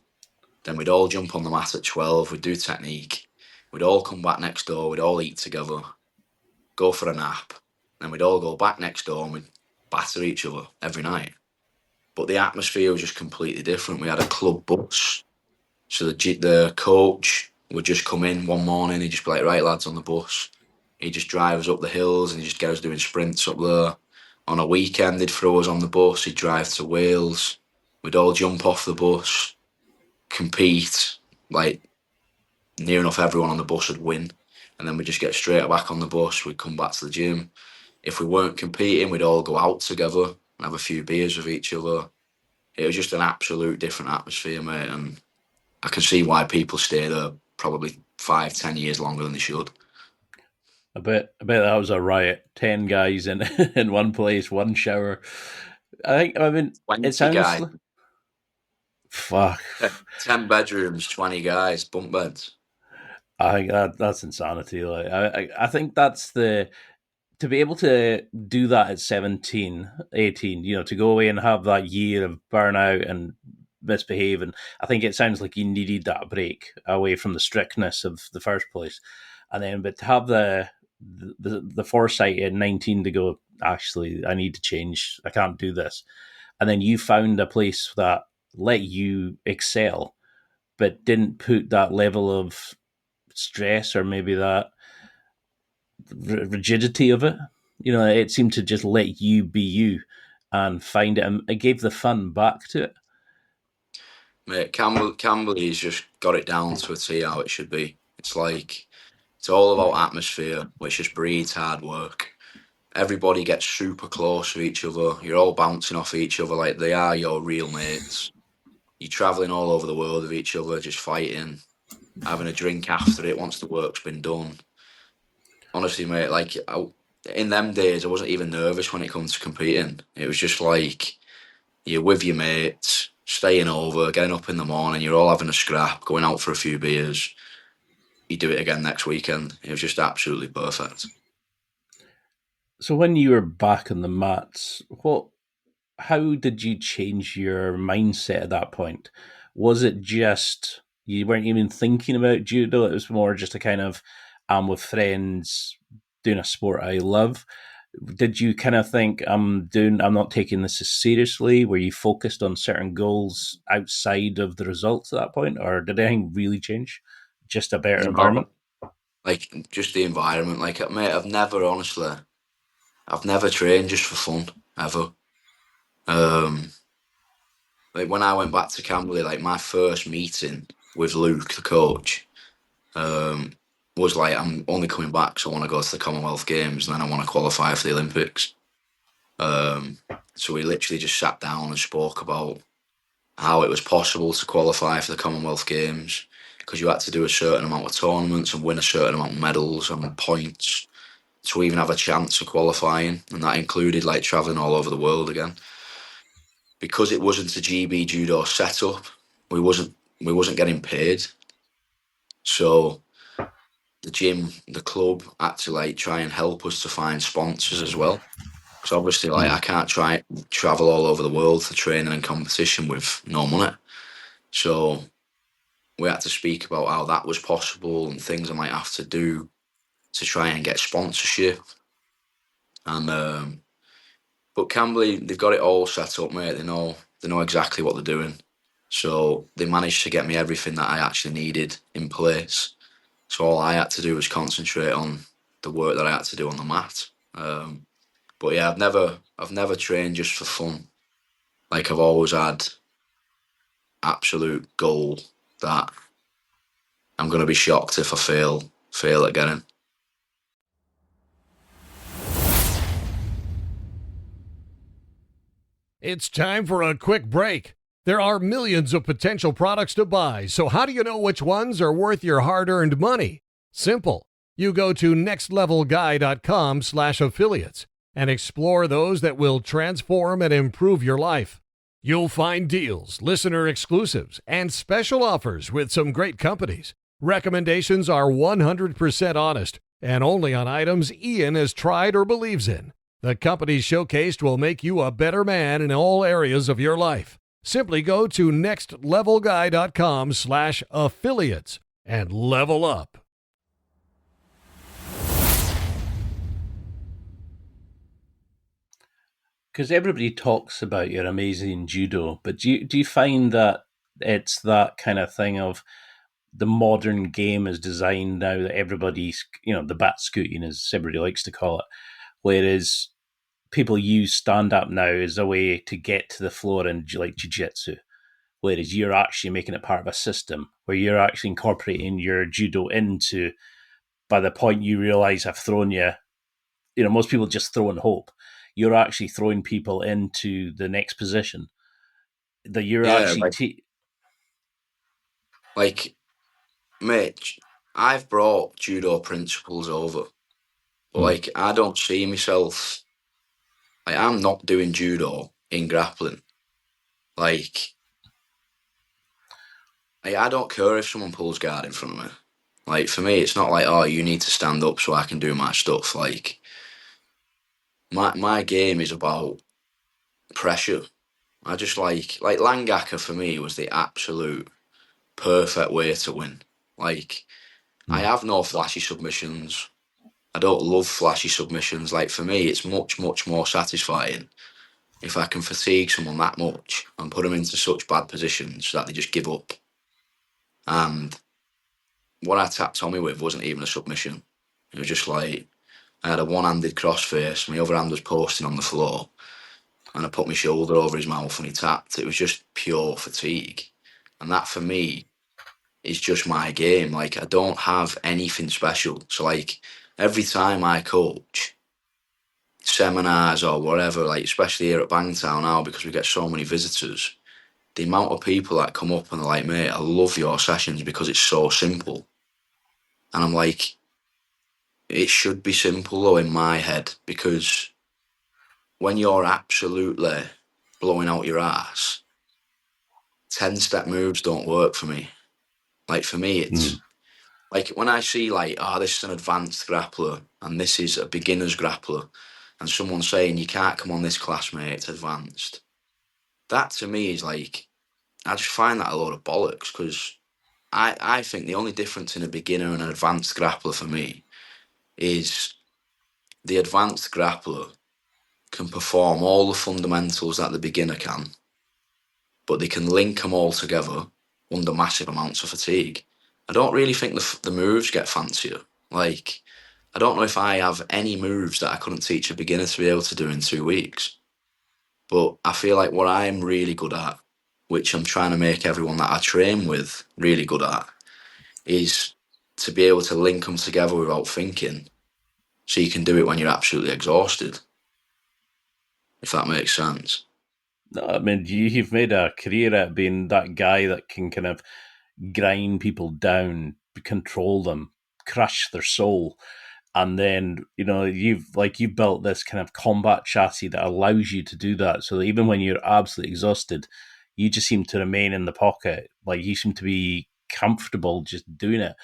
C: Then we'd all jump on the mat at 12, we'd do technique. We'd all come back next door, we'd all eat together, go for a nap. Then we'd all go back next door and we'd batter each other every night. But the atmosphere was just completely different. We had a club bus. So the coach would just come in one morning, he'd just be like, right lads, on the bus. He'd just drive us up the hills and he'd just get us doing sprints up there. On a weekend, he'd throw us on the bus, he'd drive to Wales. We'd all jump off the bus, compete, like near enough everyone on the bus would win. And then we'd just get straight back on the bus, we'd come back to the gym. If we weren't competing, we'd all go out together and have a few beers with each other. It was just an absolute different atmosphere, mate, and I can see why people stay there probably 5-10 years longer than they should.
B: I bet that was a riot. 10 guys in in one place, one shower. I mean, it sounds
C: guys.
B: like... Fuck.
C: 10 bedrooms, 20 guys, bunk beds.
B: I think that's insanity. Like, I think that's to be able to do that at 17, 18, to go away and have that year of burnout and misbehave. And I think it sounds like you needed that break away from the strictness of the first place. And then, but to have the foresight at 19 to go, actually, I need to change. I can't do this. And then you found a place that let you excel, but didn't put that level of stress or maybe that rigidity of it. It seemed to just let you be you and find it, and it gave the fun back to it.
C: Mate, Camberley's just got it down to a T how it should be. It's all about atmosphere, which just breeds hard work. Everybody gets super close to each other. You're all bouncing off each other like they are your real mates. You're travelling all over the world with each other, just fighting, having a drink after it once the work's been done. Honestly, mate, in them days, I wasn't even nervous when it comes to competing. It was just like you're with your mates, staying over, getting up in the morning, you're all having a scrap, going out for a few beers. You do it again next weekend. It was just absolutely perfect.
B: So when you were back on the mats, how did you change your mindset at that point? Was it just you weren't even thinking about judo? It was more just a kind of, I'm with friends doing a sport I love. Did you kind of think, I'm not taking this as seriously? Were you focused on certain goals outside of the results at that point? Or did anything really change? Just a better environment?
C: Just the environment. Mate, I've never trained just for fun, ever. When I went back to Camberley, my first meeting with Luke, the coach, was I'm only coming back so I want to go to the Commonwealth Games and then I want to qualify for the Olympics. So we literally just sat down and spoke about how it was possible to qualify for the Commonwealth Games, because you had to do a certain amount of tournaments and win a certain amount of medals and points to even have a chance of qualifying, and that included travelling all over the world again. Because it wasn't a GB judo setup, we wasn't getting paid. So the gym, the club had to try and help us to find sponsors as well. So obviously I can't travel all over the world for training and competition with no money. So we had to speak about how that was possible and things I might have to do to try and get sponsorship. And but Camberley, they've got it all set up, mate. They know exactly what they're doing. So they managed to get me everything that I actually needed in place. So all I had to do was concentrate on the work that I had to do on the mat. But yeah, I've never trained just for fun. I've always had absolute goal that I'm going to be shocked if I fail at getting.
A: It's time for a quick break. There are millions of potential products to buy, so how do you know which ones are worth your hard-earned money? Simple. You go to nextlevelguy.com/affiliates and explore those that will transform and improve your life. You'll find deals, listener exclusives, and special offers with some great companies. Recommendations are 100% honest and only on items Ian has tried or believes in. The companies showcased will make you a better man in all areas of your life. Simply go to nextlevelguy.com/affiliates and level up.
B: Because everybody talks about your amazing judo, but do you find that it's that kind of thing of the modern game is designed now that everybody's, the bat scooting, as everybody likes to call it, whereas people use stand-up now as a way to get to the floor in like jiu-jitsu, whereas you're actually making it part of a system where you're actually incorporating your judo into, by the point you realize I've thrown you, most people just throw and hope. You're actually throwing people into the next position that you're
C: Yeah,
B: actually...
C: like Mitch, I've brought judo principles over, but like I don't see myself. Like I'm not doing judo in grappling. Like I don't care if someone pulls guard in front of me. Like for me, it's not like, oh, you need to stand up so I can do my stuff. Like my game is about pressure. I just like Langaka for me was the absolute perfect way to win. Like I have no flashy submissions. I don't love flashy submissions. Like for me, it's much, much more satisfying if I can fatigue someone that much and put them into such bad positions that they just give up. And what I tapped Tommy with wasn't even a submission. It was just like I had a one-handed crossface, my other hand was posting on the floor, and I put my shoulder over his mouth and he tapped. It was just pure fatigue. And that for me is just my game. Like I don't have anything special. So like every time I coach seminars or whatever, like especially here at Bangtown now because we get so many visitors, the amount of people that come up and they're like, mate, I love your sessions because it's so simple. And I'm like, it should be simple though in my head, because when you're absolutely blowing out your ass, 10-step moves don't work for me. Like for me, it's like when I see like, oh, this is an advanced grappler and this is a beginner's grappler, and someone saying you can't come on this class, mate, it's advanced. That to me is like, I just find that a load of bollocks, because I think the only difference in a beginner and an advanced grappler for me is the advanced grappler can perform all the fundamentals that the beginner can, but they can link them all together under massive amounts of fatigue. I don't really think the moves get fancier. Like, I don't know if I have any moves that I couldn't teach a beginner to be able to do in 2 weeks. But I feel like what I'm really good at, which I'm trying to make everyone that I train with really good at, is to be able to link them together without thinking, so you can do it when you're absolutely exhausted, if that makes sense.
B: No, I mean, you've made a career at being that guy that can kind of grind people down, control them, crush their soul. And then, you've built this kind of combat chassis that allows you to do that. So that even when you're absolutely exhausted, you just seem to remain in the pocket. Like you seem to be comfortable just doing it.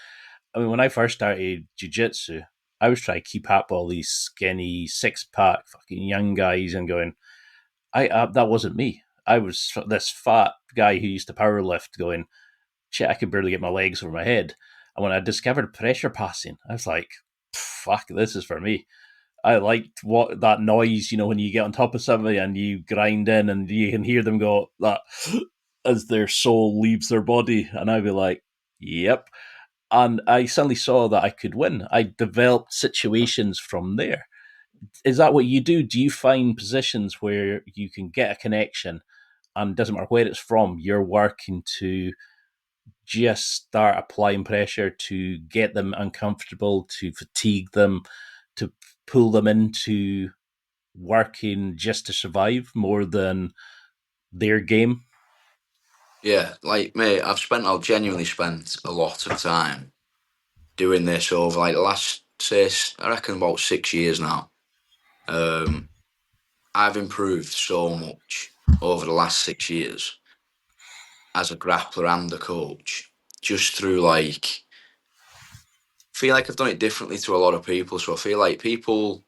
B: I mean, when I first started jiu-jitsu, I was trying to keep up with all these skinny, six-pack fucking young guys and going, that wasn't me. I was this fat guy who used to power lift going, shit, I could barely get my legs over my head. And when I discovered pressure passing, I was like, fuck, this is for me. I liked that noise, when you get on top of somebody and you grind in and you can hear them go that as their soul leaves their body. And I'd be like, yep. And I suddenly saw that I could win. I developed situations from there. Is that what you do? Do you find positions where you can get a connection and it doesn't matter where it's from, you're working to just start applying pressure to get them uncomfortable, to fatigue them, to pull them into working just to survive more than their game?
C: Yeah, like, mate, I've genuinely spent a lot of time doing this over like the last, say, I reckon about 6 years now. I've improved so much over the last 6 years as a grappler and a coach, just through like, feel like I've done it differently to a lot of people. So I feel like people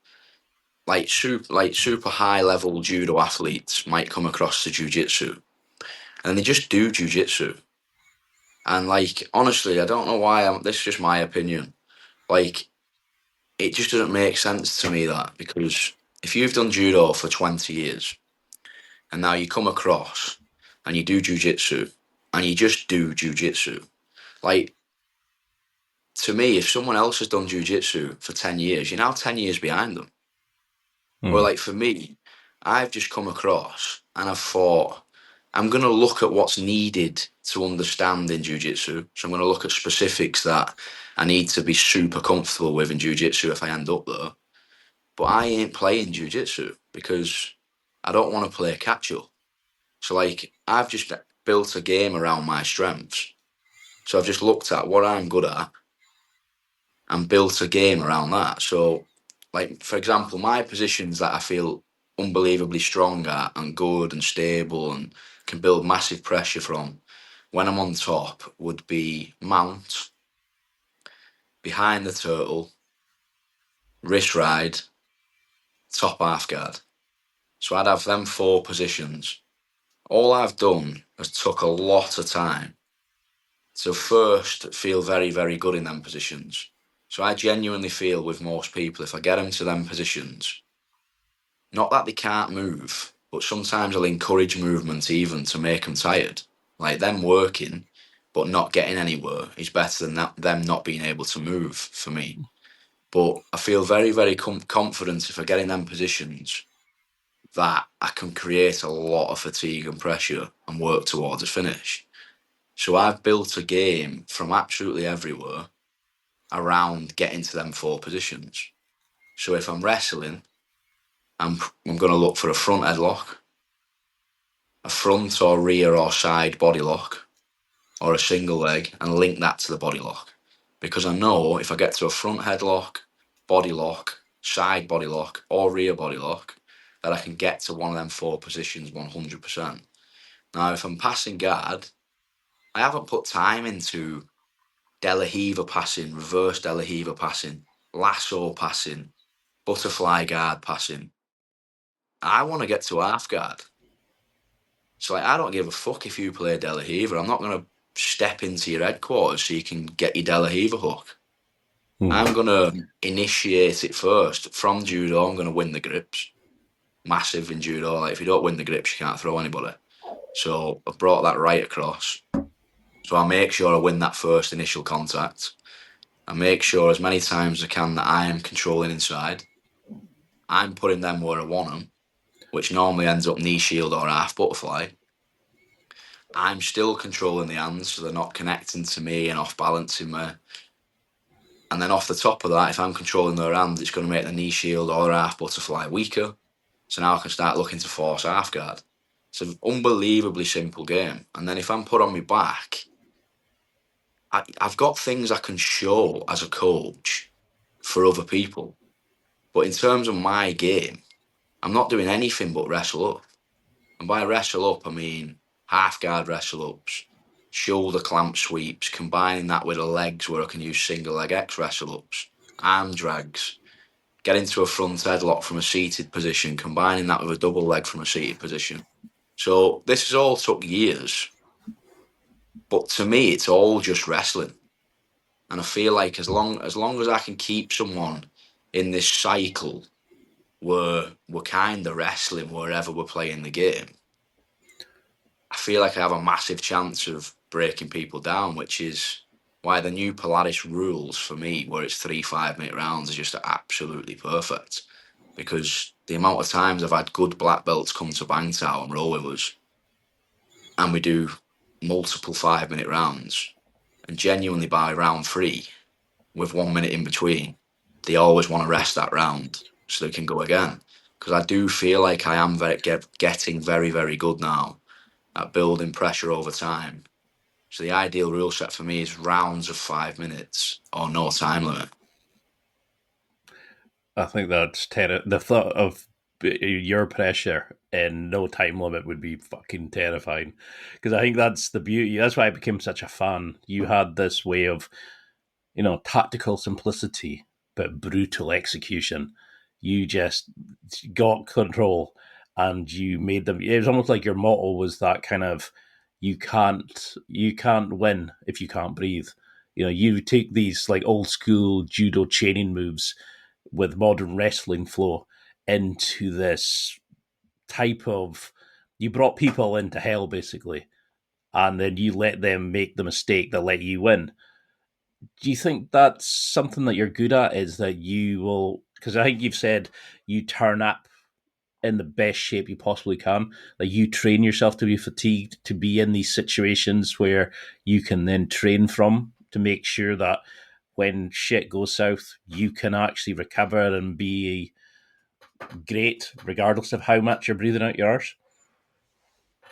C: super high level judo athletes might come across to jujitsu and they just do jujitsu. And like honestly, I don't know why. This is just my opinion. Like it just doesn't make sense to me that because if you've done judo for 20 years and now you come across and you do jujitsu and you just do jujitsu, like to me, if someone else has done jujitsu for 10 years, you're now 10 years behind them. Or like for me, I've just come across and I've thought, I'm going to look at what's needed to understand in jiu-jitsu. So I'm going to look at specifics that I need to be super comfortable with in jiu-jitsu if I end up there. But I ain't playing jiu-jitsu because I don't want to play catch-up. So like I've just built a game around my strengths. So I've just looked at what I'm good at and built a game around that. So like for example, my positions that I feel unbelievably strong at and good and stable and can build massive pressure from when I'm on top would be mount, behind the turtle, wrist ride, top half guard. So I'd have them four positions. All I've done has took a lot of time to first feel very, very good in them positions. So I genuinely feel with most people, if I get them to them positions, not that they can't move, but sometimes I'll encourage movement even to make them tired. Like them working, but not getting anywhere is better than them not being able to move for me. But I feel very, very confident if I get in them positions that I can create a lot of fatigue and pressure and work towards a finish. So I've built a game from absolutely everywhere around getting to them four positions. So if I'm wrestling, I'm going to look for a front headlock, a front or rear or side body lock, or a single leg, and link that to the body lock. Because I know if I get to a front headlock, body lock, side body lock, or rear body lock, that I can get to one of them four positions 100%. Now, if I'm passing guard, I haven't put time into De La Riva passing, reverse De La Riva passing, lasso passing, butterfly guard passing. I want to get to half guard. So like, I don't give a fuck if you play De La Riva. I'm not going to step into your headquarters so you can get your De La Riva hook. I'm going to initiate it first. From judo, I'm going to win the grips. Massive in judo. Like if you don't win the grips, you can't throw anybody. So I've brought that right across. So I make sure I win that first initial contact. I make sure as many times as I can that I am controlling inside. I'm putting them where I want them, which normally ends up knee shield or half butterfly. I'm still controlling the hands, so they're not connecting to me and off balancing me. And then off the top of that, if I'm controlling their hands, it's going to make the knee shield or half butterfly weaker. So now I can start looking to force half guard. It's an unbelievably simple game. And then if I'm put on my back, I've got things I can show as a coach for other people. But in terms of my game, I'm not doing anything but wrestle up. And by wrestle up, I mean half guard wrestle ups, shoulder clamp sweeps, combining that with the legs where I can use single leg X wrestle ups, arm drags, get into a front headlock from a seated position, combining that with a double leg from a seated position. So this has all took years. But to me, it's all just wrestling. And I feel like as long as I can keep someone in this cycle where we're kind of wrestling wherever we're playing the game, I feel like I have a massive chance of breaking people down, which is why the new Polaris rules for me, where it's 3 5-minute rounds, are just absolutely perfect. Because the amount of times I've had good black belts come to Bangtao and roll with us, and we do multiple 5-minute rounds, and genuinely by round 3, with 1 minute in between, they always want to rest that round so they can go again. Because I do feel like I am getting very, very good now at building pressure over time. So the ideal rule set for me is rounds of 5 minutes or no time limit.
B: I think that's the thought of your pressure and no time limit would be fucking terrifying. Because I think that's the beauty. That's why I became such a fan. You had this way of, tactical simplicity, but brutal execution. You just got control and you made them. It was almost like your motto was that kind of, you can't win if you can't breathe. You take these like old school judo chaining moves with modern wrestling flow into this type of, you brought people into hell basically, and then you let them make the mistake that let you win. Do you think that's something that you're good at? Is that you will, because I think you've said you turn up in the best shape you possibly can. Like you train yourself to be fatigued, to be in these situations where you can then train from to make sure that when shit goes south, you can actually recover and be great, regardless of how much you're breathing out yours.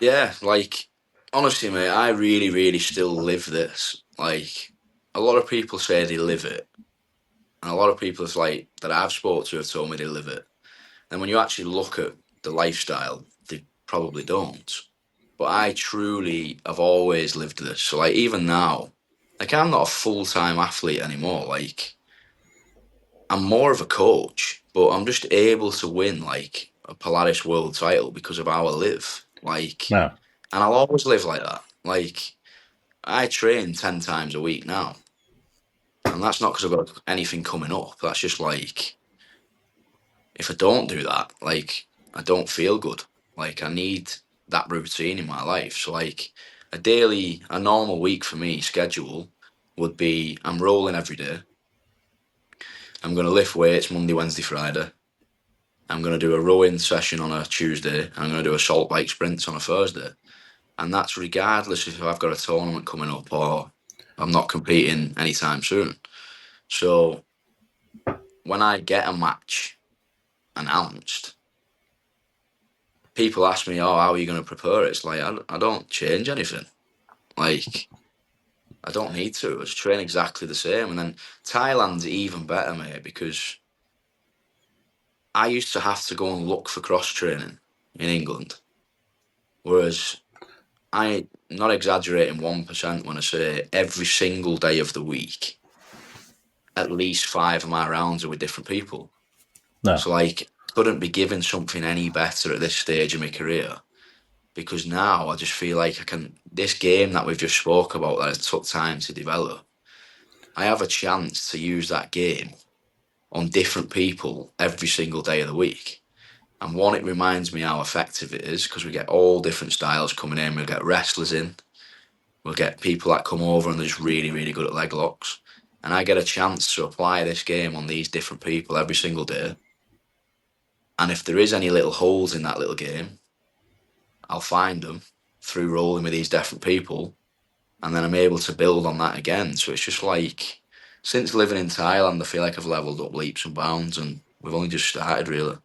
C: Yeah, like honestly, mate, I really, really still live this. Like a lot of people say they live it, and a lot of people like that I've spoke to have told me they live it. And when you actually look at the lifestyle, they probably don't. But I truly have always lived this. So like even now, like I'm not a full time athlete anymore. Like I'm more of a coach, but I'm just able to win like a Polaris world title because of how I live. Like,
B: No.
C: and I'll always live like that. Like I train 10 times a week now, and that's not because I've got anything coming up. That's just like if I don't do that, like I don't feel good. Like I need that routine in my life. So like a normal week for me schedule would be I'm rolling every day. I'm going to lift weights Monday, Wednesday, Friday. I'm going to do a rowing session on a Tuesday. And I'm going to do a salt bike sprints on a Thursday. And that's regardless if I've got a tournament coming up or I'm not competing anytime soon. So when I get a match announced, people ask me, "Oh, how are you going to prepare it?" It's like I don't change anything. Like I don't need to. I just train exactly the same. And then Thailand's even better, mate, because I used to have to go and look for cross training in England, whereas I not exaggerating 1% when I say every single day of the week, at least 5 of my rounds are with different people.
B: No.
C: So like, couldn't be given something any better at this stage of my career because now I just feel like I can. This game that we've just spoke about that it took time to develop, I have a chance to use that game on different people every single day of the week. And one, it reminds me how effective it is because we get all different styles coming in. We'll get wrestlers in, we'll get people that come over and they're just really, really good at leg locks. And I get a chance to apply this game on these different people every single day. And if there is any little holes in that little game, I'll find them through rolling with these different people. And then I'm able to build on that again. So it's just like, since living in Thailand, I feel like I've leveled up leaps and bounds and we've only just started, really.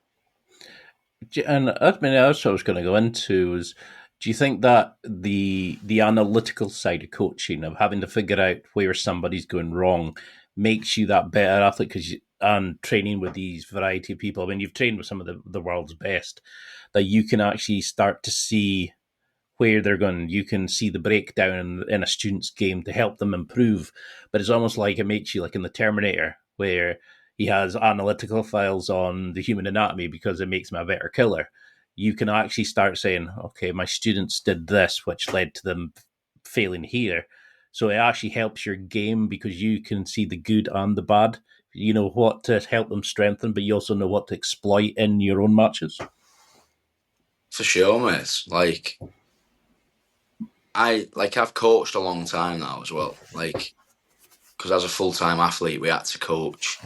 B: And I mean, that's what I was going to go into is, do you think that the analytical side of coaching, of having to figure out where somebody's going wrong, makes you that better athlete? And training with these variety of people, I mean, you've trained with some of the world's best, that you can actually start to see where they're going. You can see the breakdown in a student's game to help them improve. But it's almost like it makes you like in the Terminator, where he has analytical files on the human anatomy because it makes him a better killer. You can actually start saying, okay, my students did this, which led to them failing here. So it actually helps your game because you can see the good and the bad. You know what to help them strengthen, but you also know what to exploit in your own matches.
C: For sure, mate. I've coached a long time now as well. Like, because as a full-time athlete, we had to coach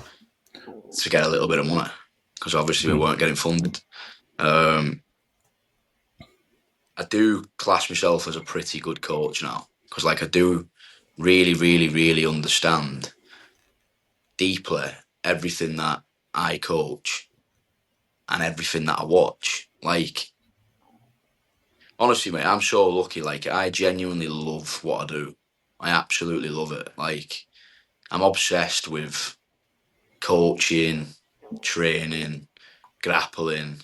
C: to get a little bit of money because obviously we weren't getting funded. I do class myself as a pretty good coach now because, like, I do really, really, really understand deeply everything that I coach and everything that I watch. Like, honestly, mate, I'm so lucky. Like, I genuinely love what I do. I absolutely love it. Like, I'm obsessed with coaching, training, grappling,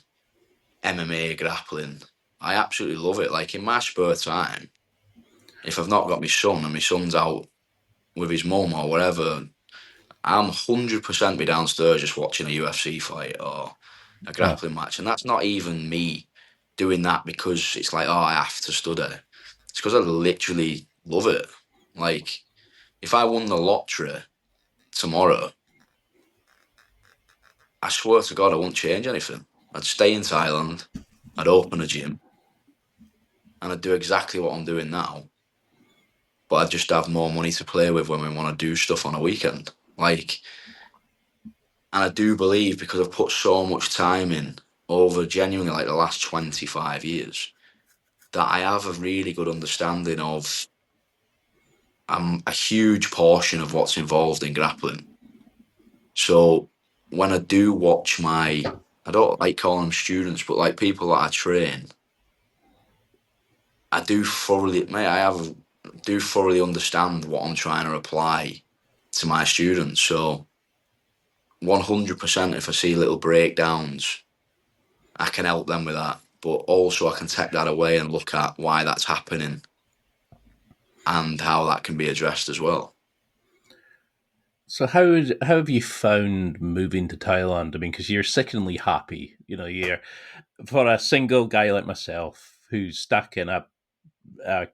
C: MMA grappling. I absolutely love it. Like in my spare time, if I've not got my son and my son's out with his mum or whatever, I'm 100% be downstairs just watching a UFC fight or a
B: Oh,
C: grappling match. And that's not even me doing that because it's like, oh, I have to study. It's because I literally love it. Like, if I won the lottery tomorrow, I swear to God, I wouldn't change anything. I'd stay in Thailand, I'd open a gym, and I'd do exactly what I'm doing now. But I'd just have more money to play with when we want to do stuff on a weekend. Like, and I do believe because I've put so much time in over genuinely like the last 25 years that I have a really good understanding of a huge portion of what's involved in grappling. So when I do watch I don't like calling them students, but like people that I train, I do thoroughly, mate, do thoroughly understand what I'm trying to apply to my students. So 100%, if I see little breakdowns, I can help them with that. But also, I can take that away and look at why that's happening and how that can be addressed as well.
B: so how have you found moving to Thailand? I mean, because you're sickeningly happy. You're for a single guy like myself who's stuck in a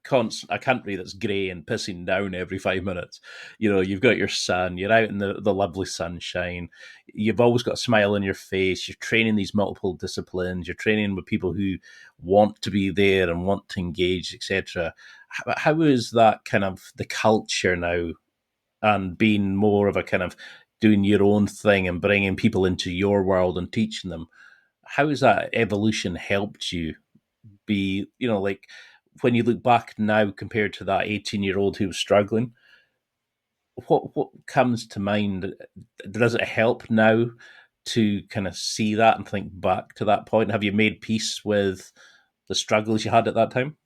B: country that's grey and pissing down every 5 minutes. You've got your son, you're out in the lovely sunshine, you've always got a smile on your face, you're training these multiple disciplines, you're training with people who want to be there and want to engage, etc. How is that kind of the culture now and being more of a kind of doing your own thing and bringing people into your world and teaching them? How has that evolution helped you be, like when you look back now compared to that 18-year-old who was struggling, what comes to mind? Does it help now to kind of see that and think back to that point? Have you made peace with the struggles you had at that time?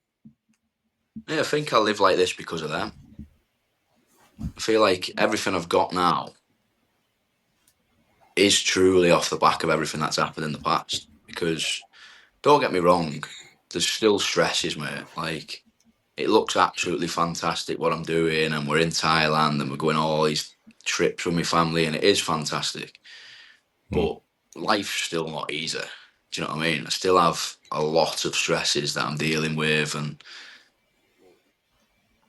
C: Yeah, I think I live like this because of them. I feel like everything I've got now is truly off the back of everything that's happened in the past. Because don't get me wrong, there's still stresses, mate. Like, it looks absolutely fantastic what I'm doing, and we're in Thailand and we're going on all these trips with my family, and it is fantastic.
B: Hmm.
C: But life's still not easy. Do you know what I mean? I still have a lot of stresses that I'm dealing with, and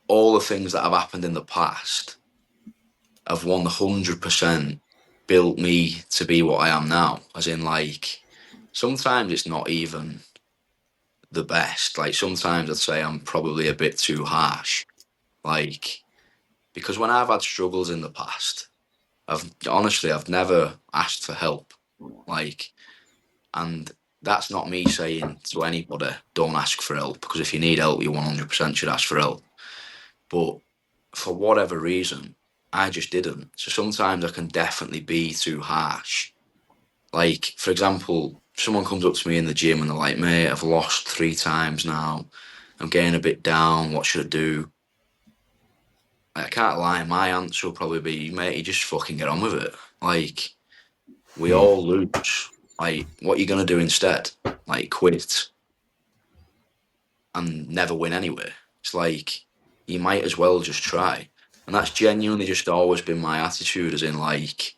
C: all the things that have happened in the past have 100% built me to be what I am now. As in, like, sometimes it's not even the best. Like, sometimes I'd say I'm probably a bit too harsh. Like, because when I've had struggles in the past, I've never asked for help. Like, and that's not me saying to anybody, don't ask for help, because if you need help, you 100% should ask for help. But for whatever reason, I just didn't. So sometimes I can definitely be too harsh. Like, for example, someone comes up to me in the gym and they're like, mate, I've lost 3 times now. I'm getting a bit down. What should I do? I can't lie. My answer will probably be, mate, you just fucking get on with it. Like, we
B: Hmm.
C: all lose. Like, what are you going to do instead? Like, quit and never win anyway. It's like, you might as well just try. And that's genuinely just always been my attitude, as in, like,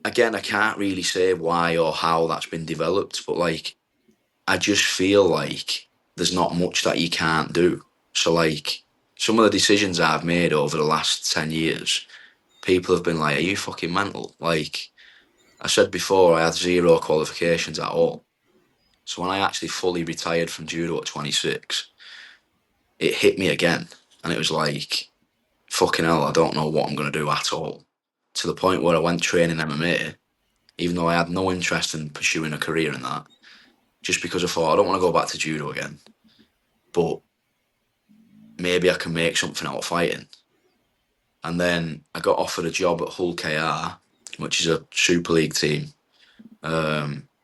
C: again, I can't really say why or how that's been developed, but like, I just feel like there's not much that you can't do. So, like, some of the decisions I've made over the last 10 years, people have been like, are you fucking mental? Like, I said before, I had zero qualifications at all. So when I actually fully retired from judo at 26, it hit me again. And it was like, fucking hell, I don't know what I'm going to do at all. To the point where I went training MMA, even though I had no interest in pursuing a career in that, just because I thought, I don't want to go back to judo again, but maybe I can make something out of fighting. And then I got offered a job at Hull KR, which is a Super League team,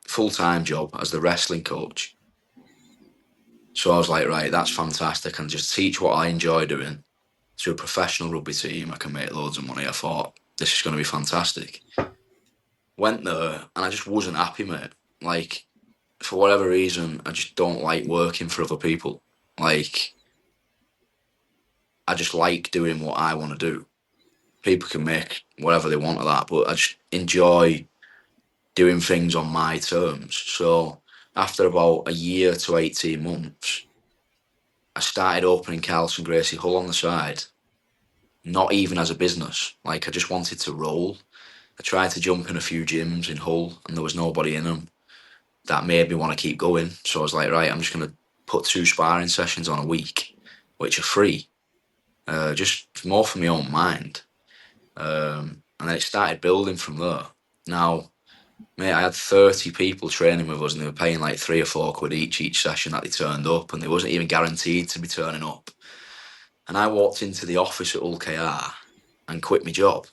C: full-time job as the wrestling coach. So I was like, right, that's fantastic. I can just teach what I enjoy doing to a professional rugby team. I can make loads of money. I thought, this is going to be fantastic. Went there and I just wasn't happy, mate. Like, for whatever reason, I just don't like working for other people. Like, I just like doing what I want to do. People can make whatever they want of that, but I just enjoy doing things on my terms. So after about a year to 18 months, I started opening Carlton Gracie Hull on the side, not even as a business. Like, I just wanted to roll. I tried to jump in a few gyms in Hull and there was nobody in them. That made me want to keep going. So I was like, right, I'm just going to put 2 sparring sessions on a week, which are free, just more for my own mind. And then it started building from there. Now, mate, I had 30 people training with us and they were paying like £3 or £4 each session that they turned up, and they wasn't even guaranteed to be turning up. And I walked into the office at Hull KR and quit my job.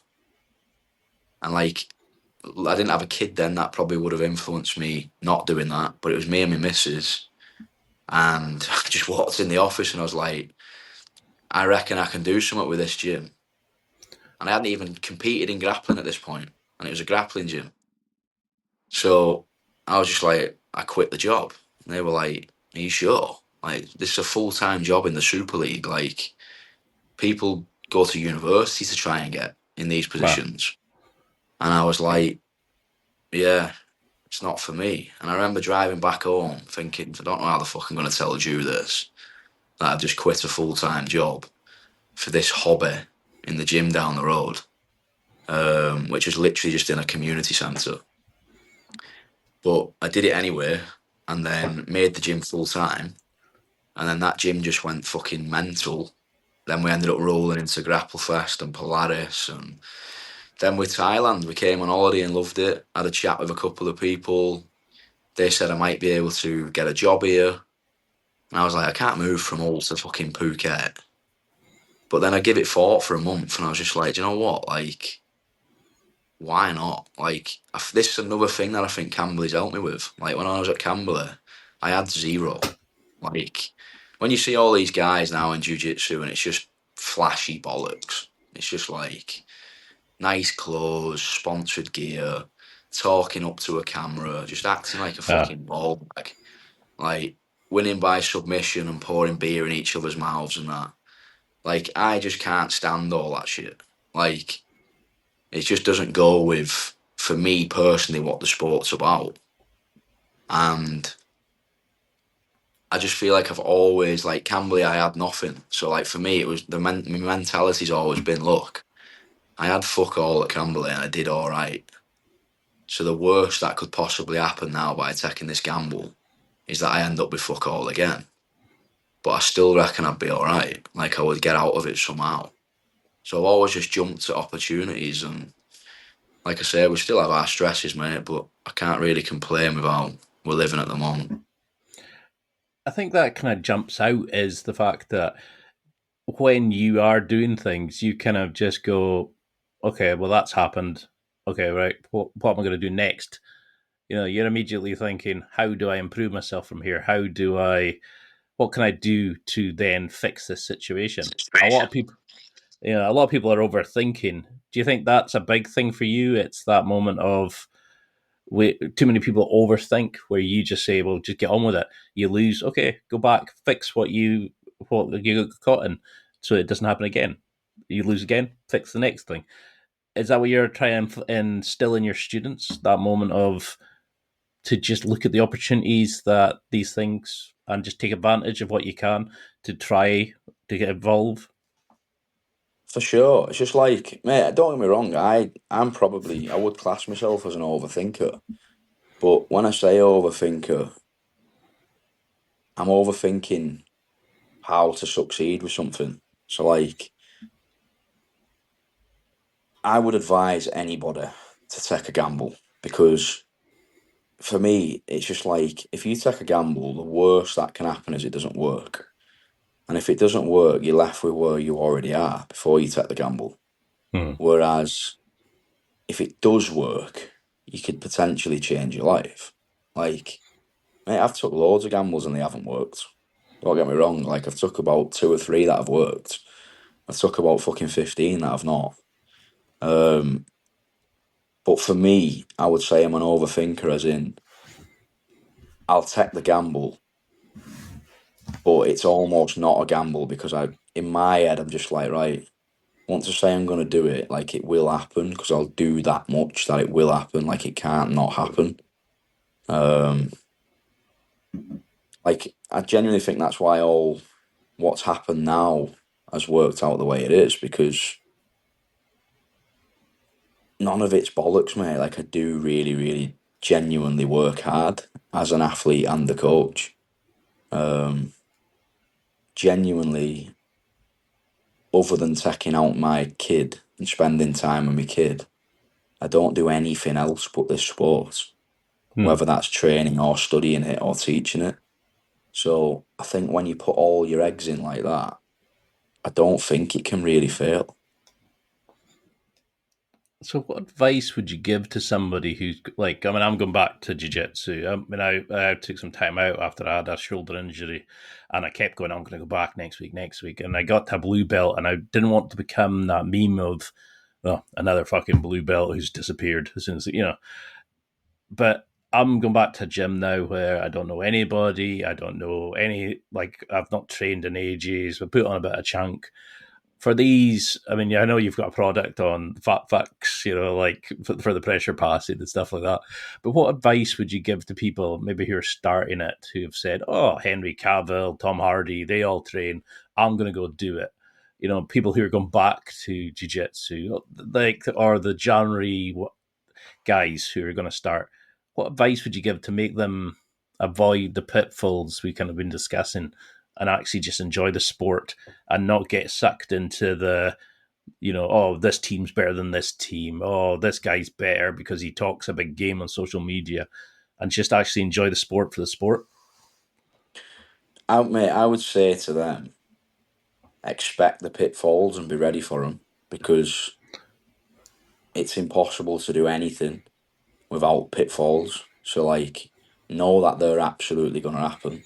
C: And like, I didn't have a kid then, that probably would have influenced me not doing that, but it was me and my missus. And I just walked in the office and I was like, I reckon I can do something with this gym. And I hadn't even competed in grappling at this point, and it was a grappling gym. So I was just like, I quit the job. And they were like, are you sure? Like, this is a full-time job in the Super League. Like, people go to university to try and get in these positions. Wow. And I was like, yeah, it's not for me. And I remember driving back home thinking, I don't know how the fuck I'm going to tell Drew this, that I've just quit a full-time job for this hobby in the gym down the road, which was literally just in a community centre. But I did it anyway, and then made the gym full-time. And then that gym just went fucking mental. Then we ended up rolling into Grapplefest and Polaris, and then with Thailand, we came on holiday and loved it. Had a chat with a couple of people. They said I might be able to get a job here. And I was like, I can't move from Hull to fucking Phuket. But then I give it thought for a month and I was just like, do you know what? Like, why not? Like, this is another thing that I think Camberley's helped me with. Like, when I was at Camberley, I had zero. Like, when you see all these guys now in jiu-jitsu and it's just flashy bollocks. It's just like nice clothes, sponsored gear, talking up to a camera, just acting like a fucking ball bag. Like, winning by submission and pouring beer in each other's mouths and that. Like, I just can't stand all that shit. Like, it just doesn't go with, for me personally, what the sport's about. And I just feel like I've always, like, Camberley, I had nothing. So, like, for me, it was, my mentality's always been, look, I had fuck all at Camberley and I did all right. So the worst that could possibly happen now by taking this gamble is that I end up with fuck all again. But I still reckon I'd be all right. Like, I would get out of it somehow. So I've always just jumped at opportunities, and like I say, we still have our stresses, mate, but I can't really complain with how we're living at the moment.
B: I think that kind of jumps out is the fact that when you are doing things, you kind of just go, okay, well, that's happened. Okay, right, what am I going to do next? You know, you're immediately thinking, how do I improve myself from here? What can I do to then fix this situation? A lot of people are overthinking. Do you think that's a big thing for you? It's that moment of too many people overthink, where you just say, well, just get on with it. You lose, okay, go back, fix what you got caught in so it doesn't happen again. You lose again, fix the next thing. Is that what you're trying to instill in your students, that moment of to just look at the opportunities that these things and just take advantage of what you can to try to get involved?
C: For sure. It's just like, mate, don't get me wrong, I would class myself as an overthinker. But when I say overthinker, I'm overthinking how to succeed with something. So, like, I would advise anybody to take a gamble, because for me, it's just like, if you take a gamble, the worst that can happen is it doesn't work. And if it doesn't work, you're left with where you already are before you take the gamble. Whereas if it does work, you could potentially change your life. Like, mate, I've took loads of gambles and they haven't worked. Don't get me wrong, like, I've took about 2 or 3 that have worked. I've took about fucking 15 that have not. But for me, I would say I'm an overthinker, as in I'll take the gamble, but it's almost not a gamble because in my head, I'm just like, right, once I say I'm going to do it, like it will happen because I'll do that much that it will happen. Like it can't not happen. Um, like I genuinely think that's why all what's happened now has worked out the way it is because none of it's bollocks, mate. Like I do really, really genuinely work hard as an athlete and a coach. Um, Genuinely, other than taking out my kid and spending time with my kid, I don't do anything else but this sport, whether that's training or studying it or teaching it. So I think when you put all your eggs in like that, I don't think it can really fail.
B: So, what advice would you give to somebody who's like, I mean, I'm going back to jiu-jitsu. I mean, I took some time out after I had a shoulder injury and I kept going, I'm going to go back next week. And I got to a blue belt and I didn't want to become that meme of, well, another fucking blue belt who's disappeared as soon as, but I'm going back to a gym now where I don't know anybody. I don't know like, I've not trained in ages. We put on a bit of chunk for these. I mean, I know you've got a product on fat fucks, like for the pressure passing and stuff like that. But what advice would you give to people maybe who are starting it, who have said, "Oh, Henry Cavill, Tom Hardy, they all train. I'm going to go do it." People who are going back to jiu-jitsu, like, or the January guys who are going to start. What advice would you give to make them avoid the pitfalls we kind of been discussing and actually just enjoy the sport and not get sucked into the, oh, this team's better than this team. Oh, this guy's better because he talks a big game on social media, and just actually enjoy the sport for the sport?
C: I would say to them, expect the pitfalls and be ready for them because it's impossible to do anything without pitfalls. So, like, know that they're absolutely going to happen.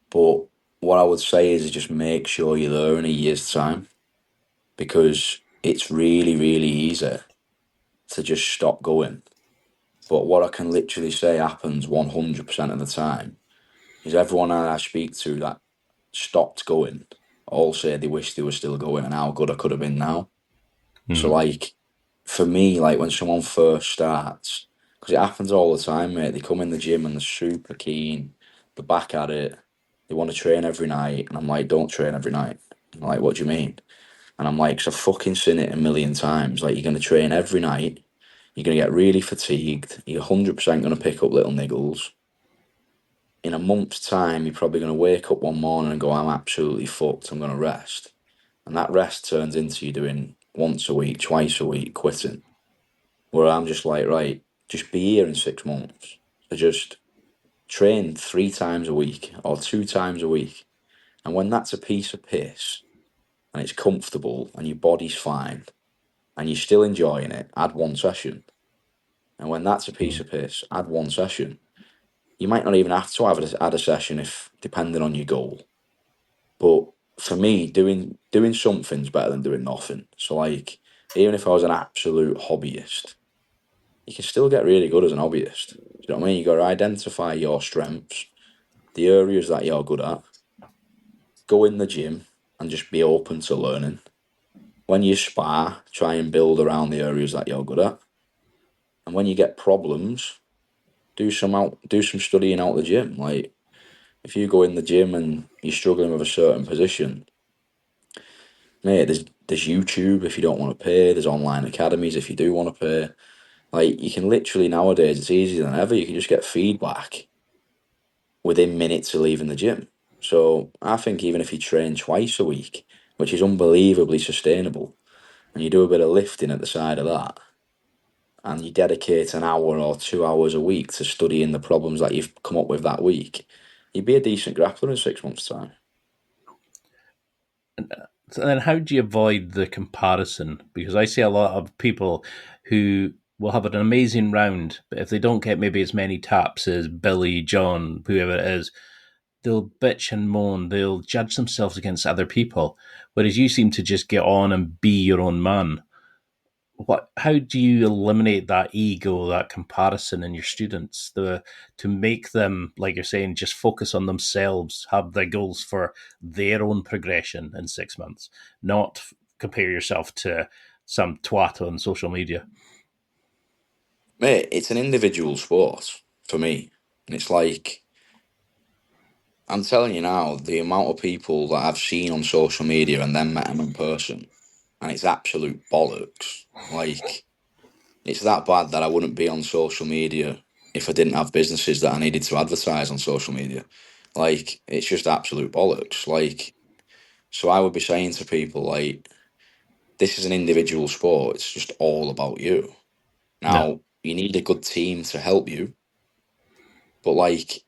C: But what I would say is just make sure you're there in a year's time because it's really, really easy to just stop going. But what I can literally say happens 100% of the time is everyone I speak to that stopped going all say they wish they were still going and how good I could have been now. So, like, for me, like when someone first starts, because it happens all the time, mate, they come in the gym and they're super keen, they're back at it, they want to train every night, and I'm like, don't train every night. I'm like, what do you mean? And I'm like, 'cause I've fucking seen it a million times. Like, you're going to train every night, you're going to get really fatigued, you're 100% going to pick up little niggles. In a month's time, you're probably going to wake up one morning and go, I'm absolutely fucked, I'm going to rest. And that rest turns into you doing once a week, twice a week, quitting. Where I'm just like, right, just be here in 6 months. So just train 3 times a week or 2 times a week. And when that's a piece of piss and it's comfortable and your body's fine and you're still enjoying it, add one session. And when that's a piece of piss, add one session. You might not even have to add a session if depending on your goal. But for me, doing something's better than doing nothing. So, like, even if I was an absolute hobbyist, you can still get really good as an hobbyist. Do you know what I mean? You got to identify your strengths, the areas that you're good at, go in the gym and just be open to learning. When you spar, try and build around the areas that you're good at. And when you get problems, do some studying out the gym. Like, if you go in the gym and you're struggling with a certain position, mate, there's YouTube if you don't want to pay. There's online academies if you do want to pay. Like, you can literally nowadays, it's easier than ever. You can just get feedback within minutes of leaving the gym. So I think even if you train twice a week, which is unbelievably sustainable, and you do a bit of lifting at the side of that, and you dedicate an hour or 2 hours a week to studying the problems that you've come up with that week, you'd be a decent grappler in 6 months' time.
B: So then how do you avoid the comparison? Because I see a lot of people who will have an amazing round, but if they don't get maybe as many taps as Billy, John, whoever it is, they'll bitch and moan. They'll judge themselves against other people. Whereas you seem to just get on and be your own man. how do you eliminate that ego, that comparison in your students, to make them, like you're saying, just focus on themselves, have their goals for their own progression in 6 months, not compare yourself to some twat on social media?
C: Mate, it's an individual sport for me. And it's like, I'm telling you now, the amount of people that I've seen on social media and then met them in person, and it's absolute bollocks. Like, it's that bad that I wouldn't be on social media if I didn't have businesses that I needed to advertise on social media. Like, it's just absolute bollocks. Like, so I would be saying to people, like, this is an individual sport. It's just all about you.
B: No.
C: Now, you need a good team to help you, but like,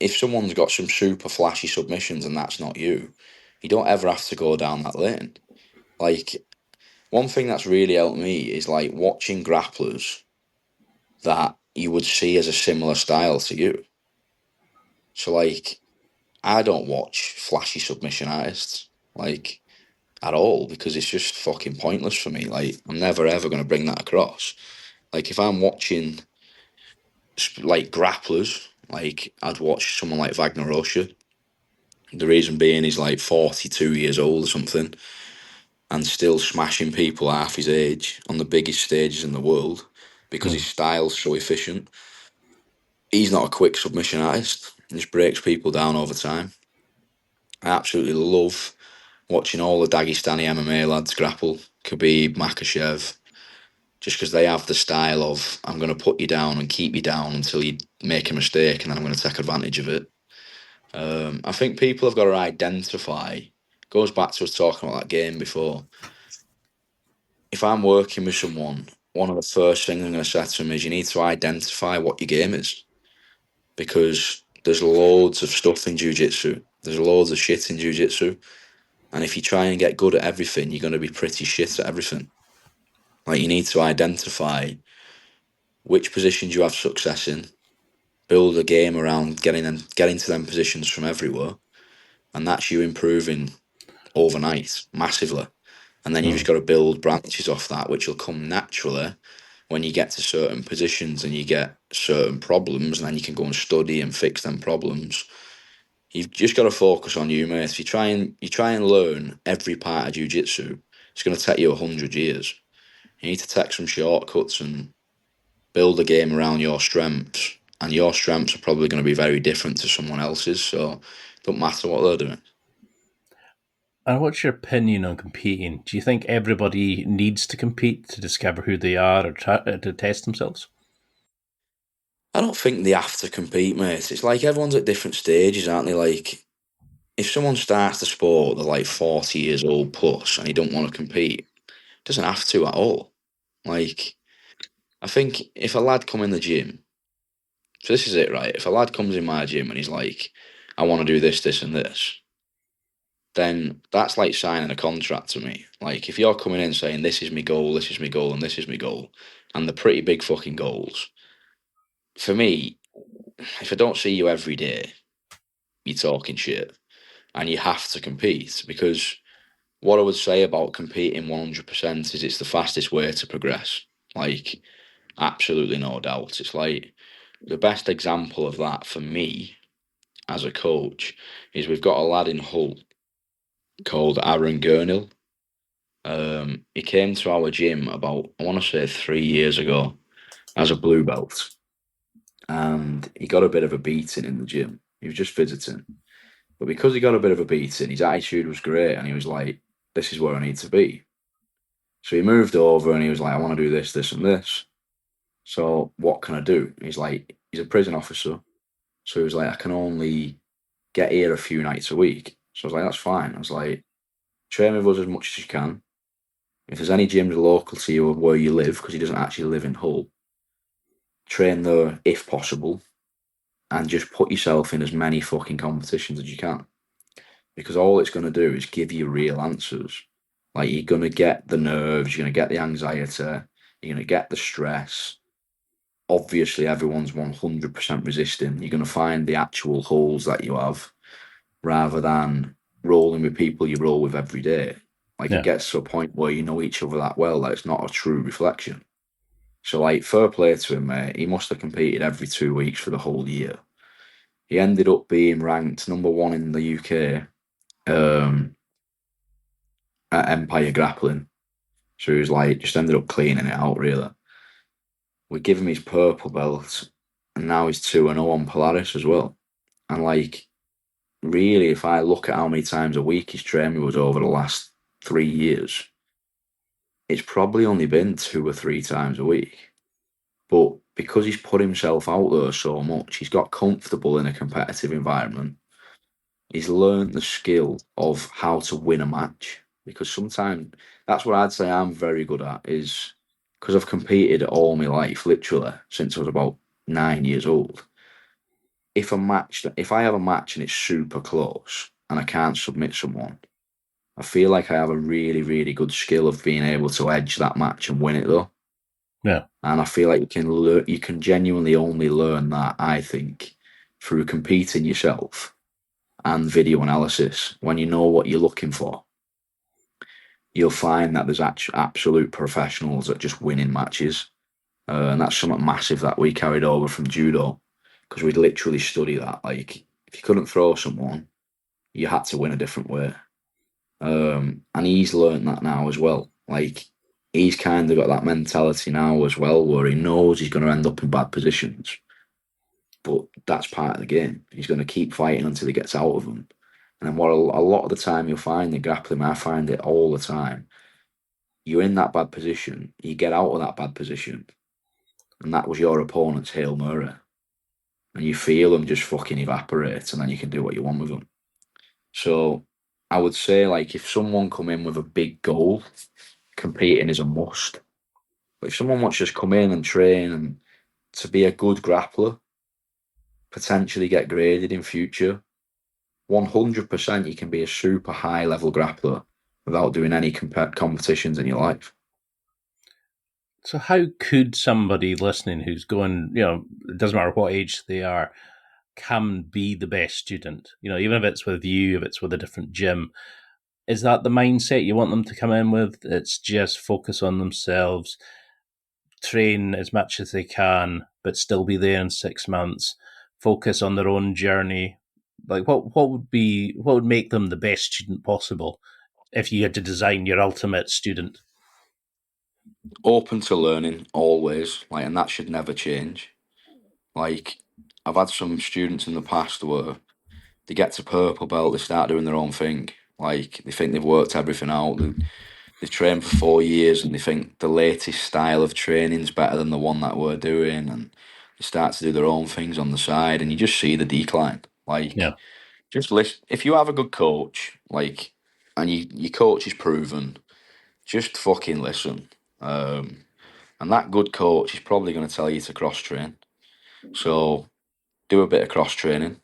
C: if someone's got some super flashy submissions and that's not you, you don't ever have to go down that lane. Like, one thing that's really helped me is like watching grapplers that you would see as a similar style to you. So like, I don't watch flashy submission artists like at all because it's just fucking pointless for me. Like, I'm never ever going to bring that across. Like, if I'm watching like grapplers, like I'd watch someone like Wagner Rocha. The reason being he's like 42 years old or something and still smashing people half his age on the biggest stages in the world because his style's so efficient. He's not a quick submission artist. He just breaks people down over time. I absolutely love watching all the Dagestani MMA lads grapple, Khabib, Makachev, just because they have the style of, I'm going to put you down and keep you down until you make a mistake and then I'm going to take advantage of it. I think people have got to identify, goes back to us talking about that game before. If I'm working with someone, one of the first things I'm going to say to them is you need to identify what your game is because there's loads of stuff in jiu-jitsu. There's loads of shit in jiu-jitsu. And if you try and get good at everything, you're going to be pretty shit at everything. Like, you need to identify which positions you have success in, build a game around getting to them positions from everywhere, and that's you improving overnight massively. And then you've just got to build branches off that, which will come naturally when you get to certain positions and you get certain problems, and then you can go and study and fix them problems. You've just got to focus on you, mate. If you try and learn every part of jiu-jitsu, it's going to take you 100 years. You need to take some shortcuts and build a game around your strengths. And your strengths are probably going to be very different to someone else's, so it don't matter what they're doing.
B: And what's your opinion on competing? Do you think everybody needs to compete to discover who they are or to test themselves?
C: I don't think they have to compete, mate. It's like everyone's at different stages, aren't they? Like, if someone starts the sport, they're like 40 years old plus and they don't want to compete, doesn't have to at all. Like, I think if a lad come in the gym, so this is it, right? If a lad comes in my gym and he's like, I want to do this, this, and this, then that's like signing a contract to me. Like, if you're coming in saying, this is my goal, this is my goal, and this is my goal, and they're pretty big fucking goals, for me, if I don't see you every day, you're talking shit. And you have to compete because what I would say about competing 100% is it's the fastest way to progress. Like, absolutely no doubt. It's like the best example of that for me as a coach is we've got a lad in Hull called Aaron Gurnell. He came to our gym about, I want to say 3 years ago as a blue belt. And he got a bit of a beating in the gym. He was just visiting. But because he got a bit of a beating, his attitude was great. And he was like, this is where I need to be. So he moved over and he was like, I want to do this, this, and this. So what can I do? He's like, he's a prison officer. So he was like, I can only get here a few nights a week. So I was like, that's fine. I was like, train with us as much as you can. If there's any gyms local to you where you live, because he doesn't actually live in Hull, train there if possible and just put yourself in as many fucking competitions as you can. Because all it's going to do is give you real answers. Like, you're going to get the nerves, you're going to get the anxiety, you're going to get the stress. Obviously, everyone's 100% resisting. You're going to find the actual holes that you have rather than rolling with people you roll with every day. Like,
B: Yeah.
C: it gets to a point where you know each other that well that it's not a true reflection. So, like, fair play to him, mate. He must have competed every 2 weeks for the whole year. He ended up being ranked number one in the UK at Empire Grappling. So he was like, just ended up cleaning it out, really. We give him his purple belt, and now he's 2-0 on Polaris as well. And, like, really, if I look at how many times a week he's trained with us over the last 3 years, it's probably only been 2 or 3 times a week. But because he's put himself out there so much, he's got comfortable in a competitive environment. He's learned the skill of how to win a match. Because sometimes that's what I'd say I'm very good at, is because I've competed all my life, literally, since I was about 9 years old. If I have a match and it's super close and I can't submit someone, I feel like I have a really, really good skill of being able to edge that match and win it though.
B: Yeah.
C: And I feel like you can genuinely only learn that, I think, through competing yourself and video analysis. When you know what you're looking for, you'll find that there's absolute professionals at just winning matches. And that's something massive that we carried over from judo, because we'd literally study that. Like, if you couldn't throw someone, you had to win a different way. And he's learned that now as well. Like, he's kind of got that mentality now as well, where he knows he's going to end up in bad positions, but that's part of the game. He's going to keep fighting until he gets out of them. And then what a lot of the time you'll find in grappling, I find it all the time, you're in that bad position, you get out of that bad position, and that was your opponent's Hail Mary. And you feel them just fucking evaporate, and then you can do what you want with them. So I would say, like, if someone come in with a big goal, competing is a must. But if someone wants to just come in and train and to be a good grappler, potentially get graded in future, 100% you can be a super high level grappler without doing any competitions in your life.
B: So how could somebody listening who's going, it doesn't matter what age they are, can be the best student? Even if it's with you, if it's with a different gym, is that the mindset you want them to come in with? It's just focus on themselves, train as much as they can, but still be there in 6 months, focus on their own journey. Like, what would make them the best student possible if you had to design your ultimate student?
C: Open to learning always, like, and that should never change. Like, I've had some students in the past where they get to purple belt, they start doing their own thing. Like, they think they've worked everything out. They've trained for 4 years and they think the latest style of training is better than the one that we're doing, and they start to do their own things on the side, and you just see the decline. Like,
B: Yeah.
C: just listen. If you have a good coach, like, and your coach is proven, just fucking listen. And that good coach is probably going to tell you to cross train. So do a bit of cross training,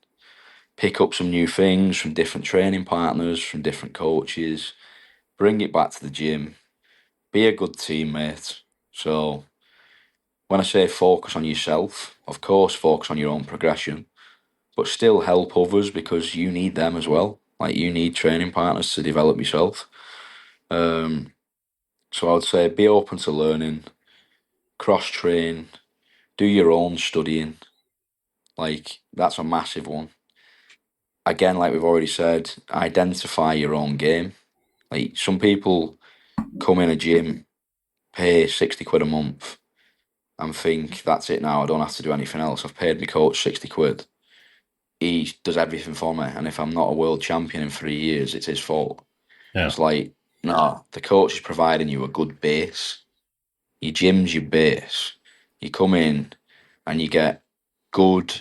C: pick up some new things from different training partners, from different coaches, bring it back to the gym, be a good teammate. So when I say focus on yourself, of course, focus on your own progression, but still help others, because you need them as well. Like, you need training partners to develop yourself. So I would say be open to learning, cross train, do your own studying. Like, that's a massive one. Again, like we've already said, identify your own game. Like, some people come in a gym, pay 60 quid a month, and think that's it now, I don't have to do anything else. I've paid my coach 60 quid. He does everything for me, and if I'm not a world champion in 3 years, it's his fault.
B: Yeah.
C: It's like, no, the coach is providing you a good base. Your gym's your base. You come in and you get good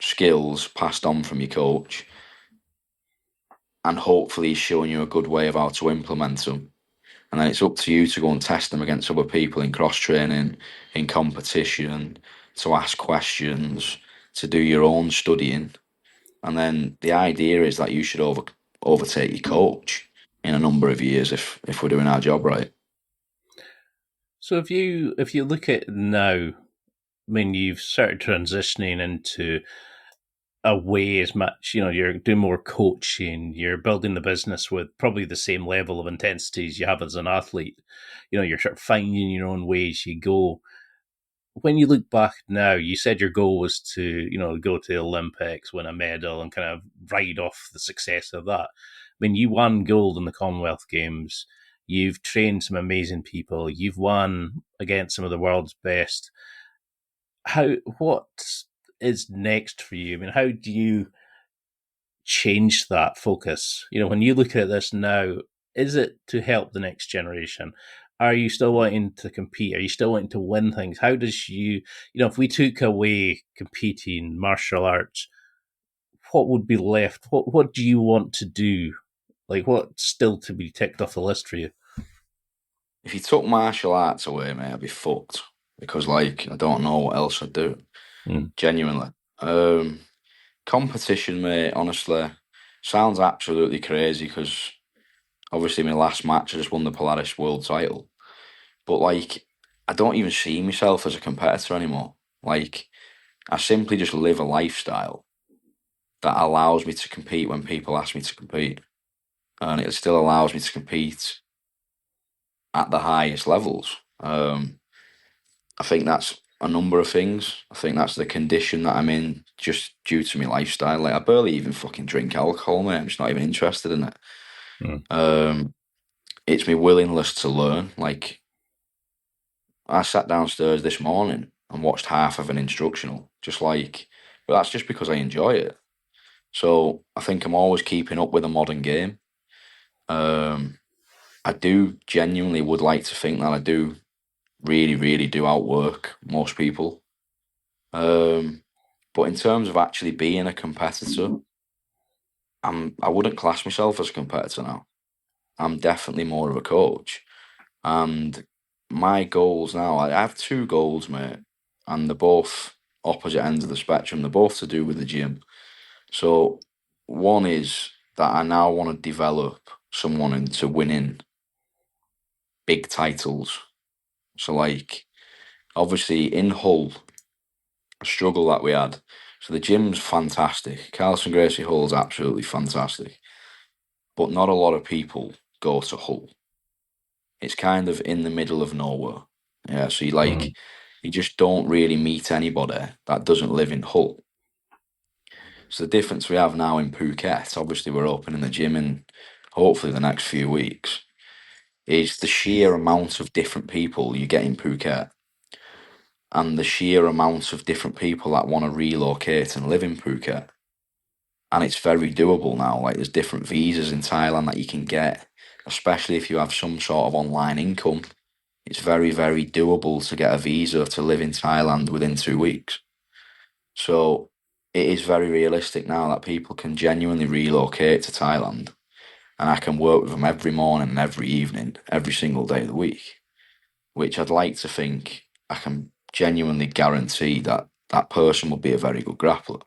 C: skills passed on from your coach, and hopefully he's showing you a good way of how to implement them. And then it's up to you to go and test them against other people in cross training, in competition, to ask questions, to do your own studying. And then the idea is that you should overtake your coach in a number of years if we're doing our job right.
B: So if you look at now, I mean, you've started transitioning into away as much. You're doing more coaching, you're building the business with probably the same level of intensity as you have as an athlete. You're sort of finding your own ways you go. When you look back now, you said your goal was to, go to the Olympics, win a medal, and kind of ride off the success of that. I mean, you won gold in the Commonwealth Games. You've trained some amazing people. You've won against some of the world's best. What is next for you? I mean, how do you change that focus? When you look at this now, is it to help the next generation? Are you still wanting to compete? Are you still wanting to win things? How does if we took away competing martial arts, what would be left? What do you want to do? Like, what's still to be ticked off the list for you?
C: If you took martial arts away, mate, I'd be fucked. Because, I don't know what else I'd do. Genuinely. Competition, mate, honestly, sounds absolutely crazy because obviously my last match I just won the Polaris world title. But, I don't even see myself as a competitor anymore. I simply just live a lifestyle that allows me to compete when people ask me to compete. And it still allows me to compete at the highest levels. I think that's a number of things. I think that's the condition that I'm in just due to my lifestyle. I barely even fucking drink alcohol, mate. I'm just not even interested in it. It's my willingness to learn. I sat downstairs this morning and watched half of an instructional, but that's just because I enjoy it. So I think I'm always keeping up with the modern game. I do genuinely would like to think that I do really, really do outwork most people. But in terms of actually being a competitor, I wouldn't class myself as a competitor now. I'm definitely more of a coach. And my goals now, I have two goals, mate, and they're both opposite ends of the spectrum. They're both to do with the gym. So one is that I now want to develop someone into winning big titles. So obviously in Hull, a struggle that we had. So the gym's fantastic. Carlson Gracie Hall's absolutely fantastic. But not a lot of people go to Hull. It's kind of in the middle of nowhere. Yeah, so you just don't really meet anybody that doesn't live in Hull. So the difference we have now in Phuket, obviously we're opening the gym in hopefully the next few weeks, is the sheer amount of different people you get in Phuket and the sheer amount of different people that want to relocate and live in Phuket. And it's very doable now. There's different visas in Thailand that you can get, especially if you have some sort of online income. It's very, very doable to get a visa to live in Thailand within 2 weeks. So it is very realistic now that people can genuinely relocate to Thailand, and I can work with them every morning and every evening, every single day of the week, which I'd like to think I can genuinely guarantee that that person will be a very good grappler.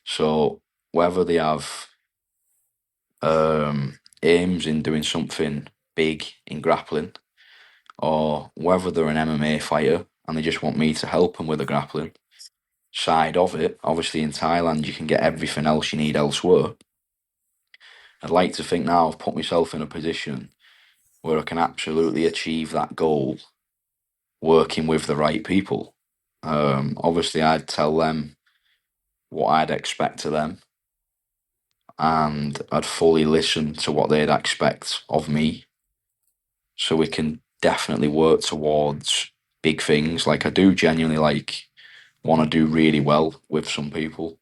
C: So whether they have aims in doing something big in grappling, or whether they're an MMA fighter and they just want me to help them with the grappling side of it. Obviously in Thailand you can get everything else you need elsewhere. I'd like to think now I've put myself in a position where I can absolutely achieve that goal working with the right people. Obviously I'd tell them what I'd expect of them, and I'd fully listen to what they'd expect of me, so we can definitely work towards big things. I do genuinely want to do really well with some people,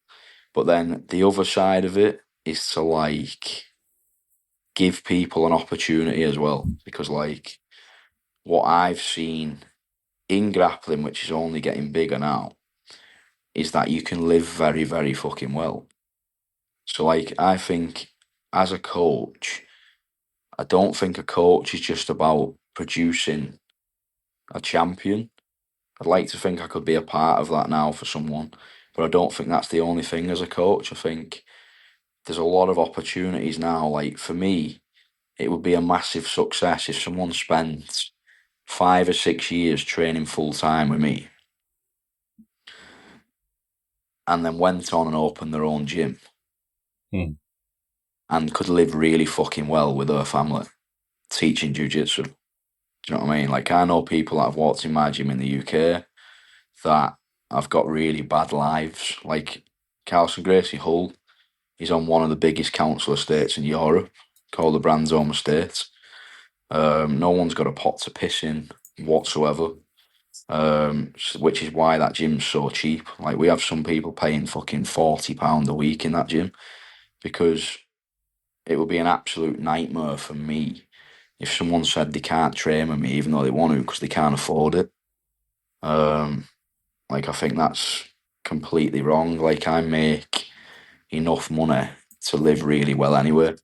C: but then the other side of it is to give people an opportunity as well, because what I've seen in grappling, which is only getting bigger now, is that you can live very, very fucking well. So I think as a coach, I don't think a coach is just about producing a champion. I'd like to think I could be a part of that now for someone, but I don't think that's the only thing as a coach. I think there's a lot of opportunities now. For me, it would be a massive success if someone spent 5 or 6 years training full time with me, and then went on and opened their own gym and could live really fucking well with her family teaching jiu-jitsu. Do you know what I mean? Like, I know people that have walked in my gym in the UK that have got really bad lives. Like, Carlson Gracie Hull, he's on one of the biggest council estates in Europe, called the Brands Home Estate. No one's got a pot to piss in whatsoever, which is why that gym's so cheap. Like, we have some people paying fucking £40 a week in that gym, because it would be an absolute nightmare for me if someone said they can't train with me even though they want to because they can't afford it. Like, I think that's completely wrong. Like, I make enough money to live really well anyway.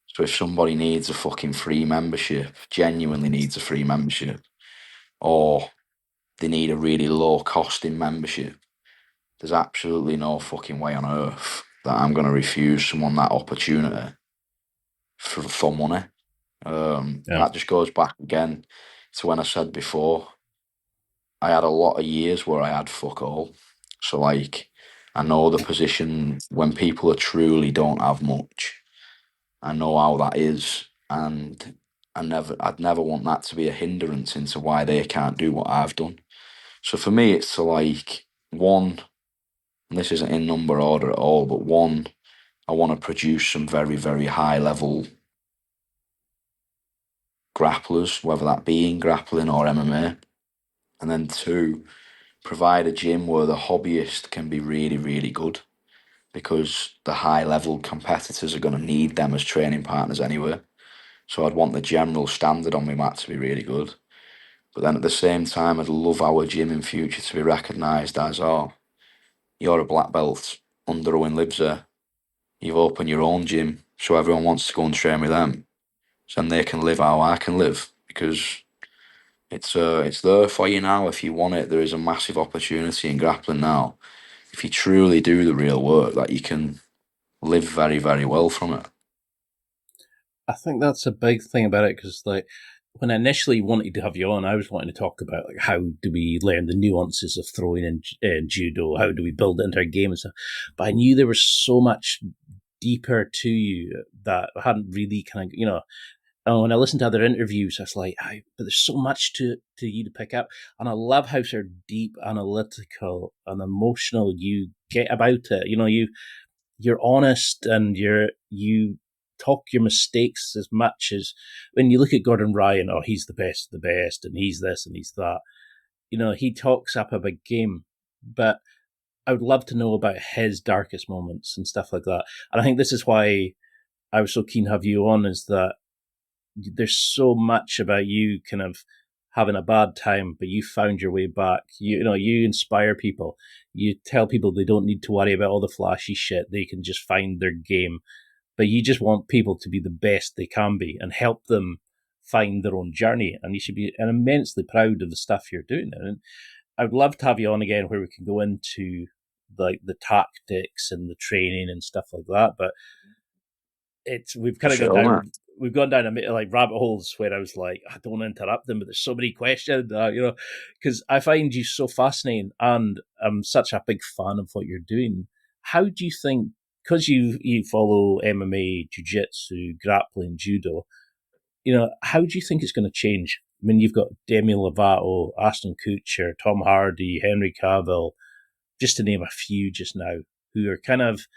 C: So if somebody needs a fucking free membership, genuinely needs a free membership, or they need a really low costing membership, there's absolutely no fucking way on earth that I'm going to refuse someone that opportunity for money. That just goes back again to when I said before, I had a lot of years where I had fuck all. So, like, I know the position when people are truly don't have much. I know how that is, and I'd never want that to be a hindrance into why they can't do what I've done. So for me, it's to, like, one, and this isn't in number order at all, but one, I want to produce some very, very high level grapplers, whether that be in grappling or MMA. And then two, provide a gym where the hobbyist can be really, really good, because the high level competitors are going to need them as training partners anyway. So I'd want the general standard on my mat to be really good. But then at the same time, I'd love our gym in future to be recognised as, oh, you're a black belt under Owen Livesey. You've opened your own gym, so everyone wants to go and train with them. So then they can live how I can live, because it's there for you now if you want it. There is a massive opportunity in grappling now. If you truly do the real work, that you can live very, very well from it.
B: I think that's a big thing about it, because, like, when I initially wanted to have you on, I was wanting to talk about, like, how do we learn the nuances of throwing in judo? How do we build it into our game and stuff? But I knew there was so much deeper to you that I hadn't really kind of, and when I listened to other interviews, I was like, but there's so much to you to pick up. And I love how sort of deep, analytical, and emotional you get about it. You're honest, and you talk your mistakes as much as when you look at Gordon Ryan. Oh, he's the best of the best, and he's this and he's that. He talks up a big game, but I would love to know about his darkest moments and stuff like that. And I think this is why I was so keen to have you on, is that there's so much about you kind of having a bad time, but you found your way back. You inspire people. You tell people they don't need to worry about all the flashy shit. They can just find their game. But you just want people to be the best they can be and help them find their own journey. And you should be immensely proud of the stuff you're doing. And I would love to have you on again where we can go into like the tactics and the training and stuff like that. But we've kind of gone down a like rabbit holes where I was like, I don't want to interrupt them, but there's so many questions, because I find you so fascinating, and I'm such a big fan of what you're doing. How do you think, because you follow MMA, jiu-jitsu, grappling, judo, how do you think it's going to change? I mean, you've got Demi Lovato, Ashton Kutcher, Tom Hardy, Henry Cavill, just to name a few just now, who are kind of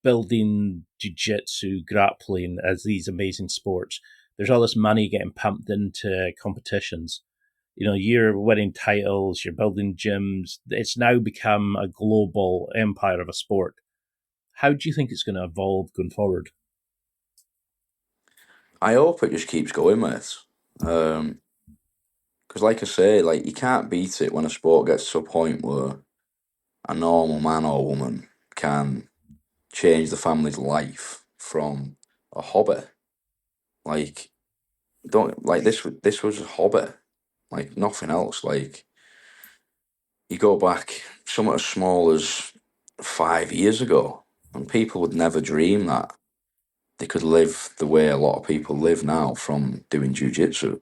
B: building jiu-jitsu, grappling as these amazing sports. There's all this money getting pumped into competitions. You're winning titles, you're building gyms. It's now become a global empire of a sport. How do you think it's going to evolve going forward?
C: I hope it just keeps going, mate. Because, like I say, like, you can't beat it when a sport gets to a point where a normal man or woman can change the family's life from a hobby. Like, don't like this. This was a hobby, like nothing else. Like, you go back somewhat as small as 5 years ago, and people would never dream that they could live the way a lot of people live now from doing jiu-jitsu.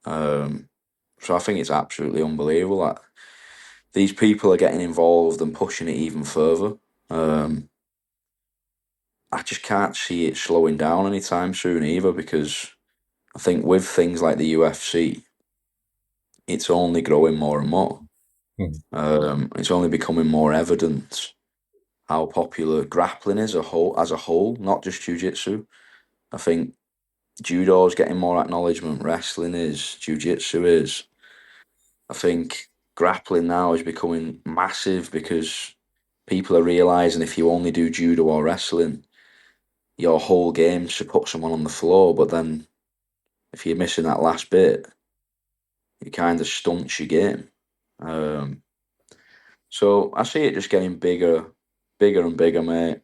C: So I think it's absolutely unbelievable that these people are getting involved and pushing it even further. I just can't see it slowing down anytime soon either, because I think with things like the UFC, it's only growing more and more. It's only becoming more evident how popular grappling is as a whole, not just jiu-jitsu. I think judo's getting more acknowledgement, wrestling is, jiu-jitsu is. I think grappling now is becoming massive because people are realizing if you only do judo or wrestling, your whole game should put someone on the floor, but then if you're missing that last bit, it kind of stunts your game. Um, so I see it just getting bigger and bigger, mate,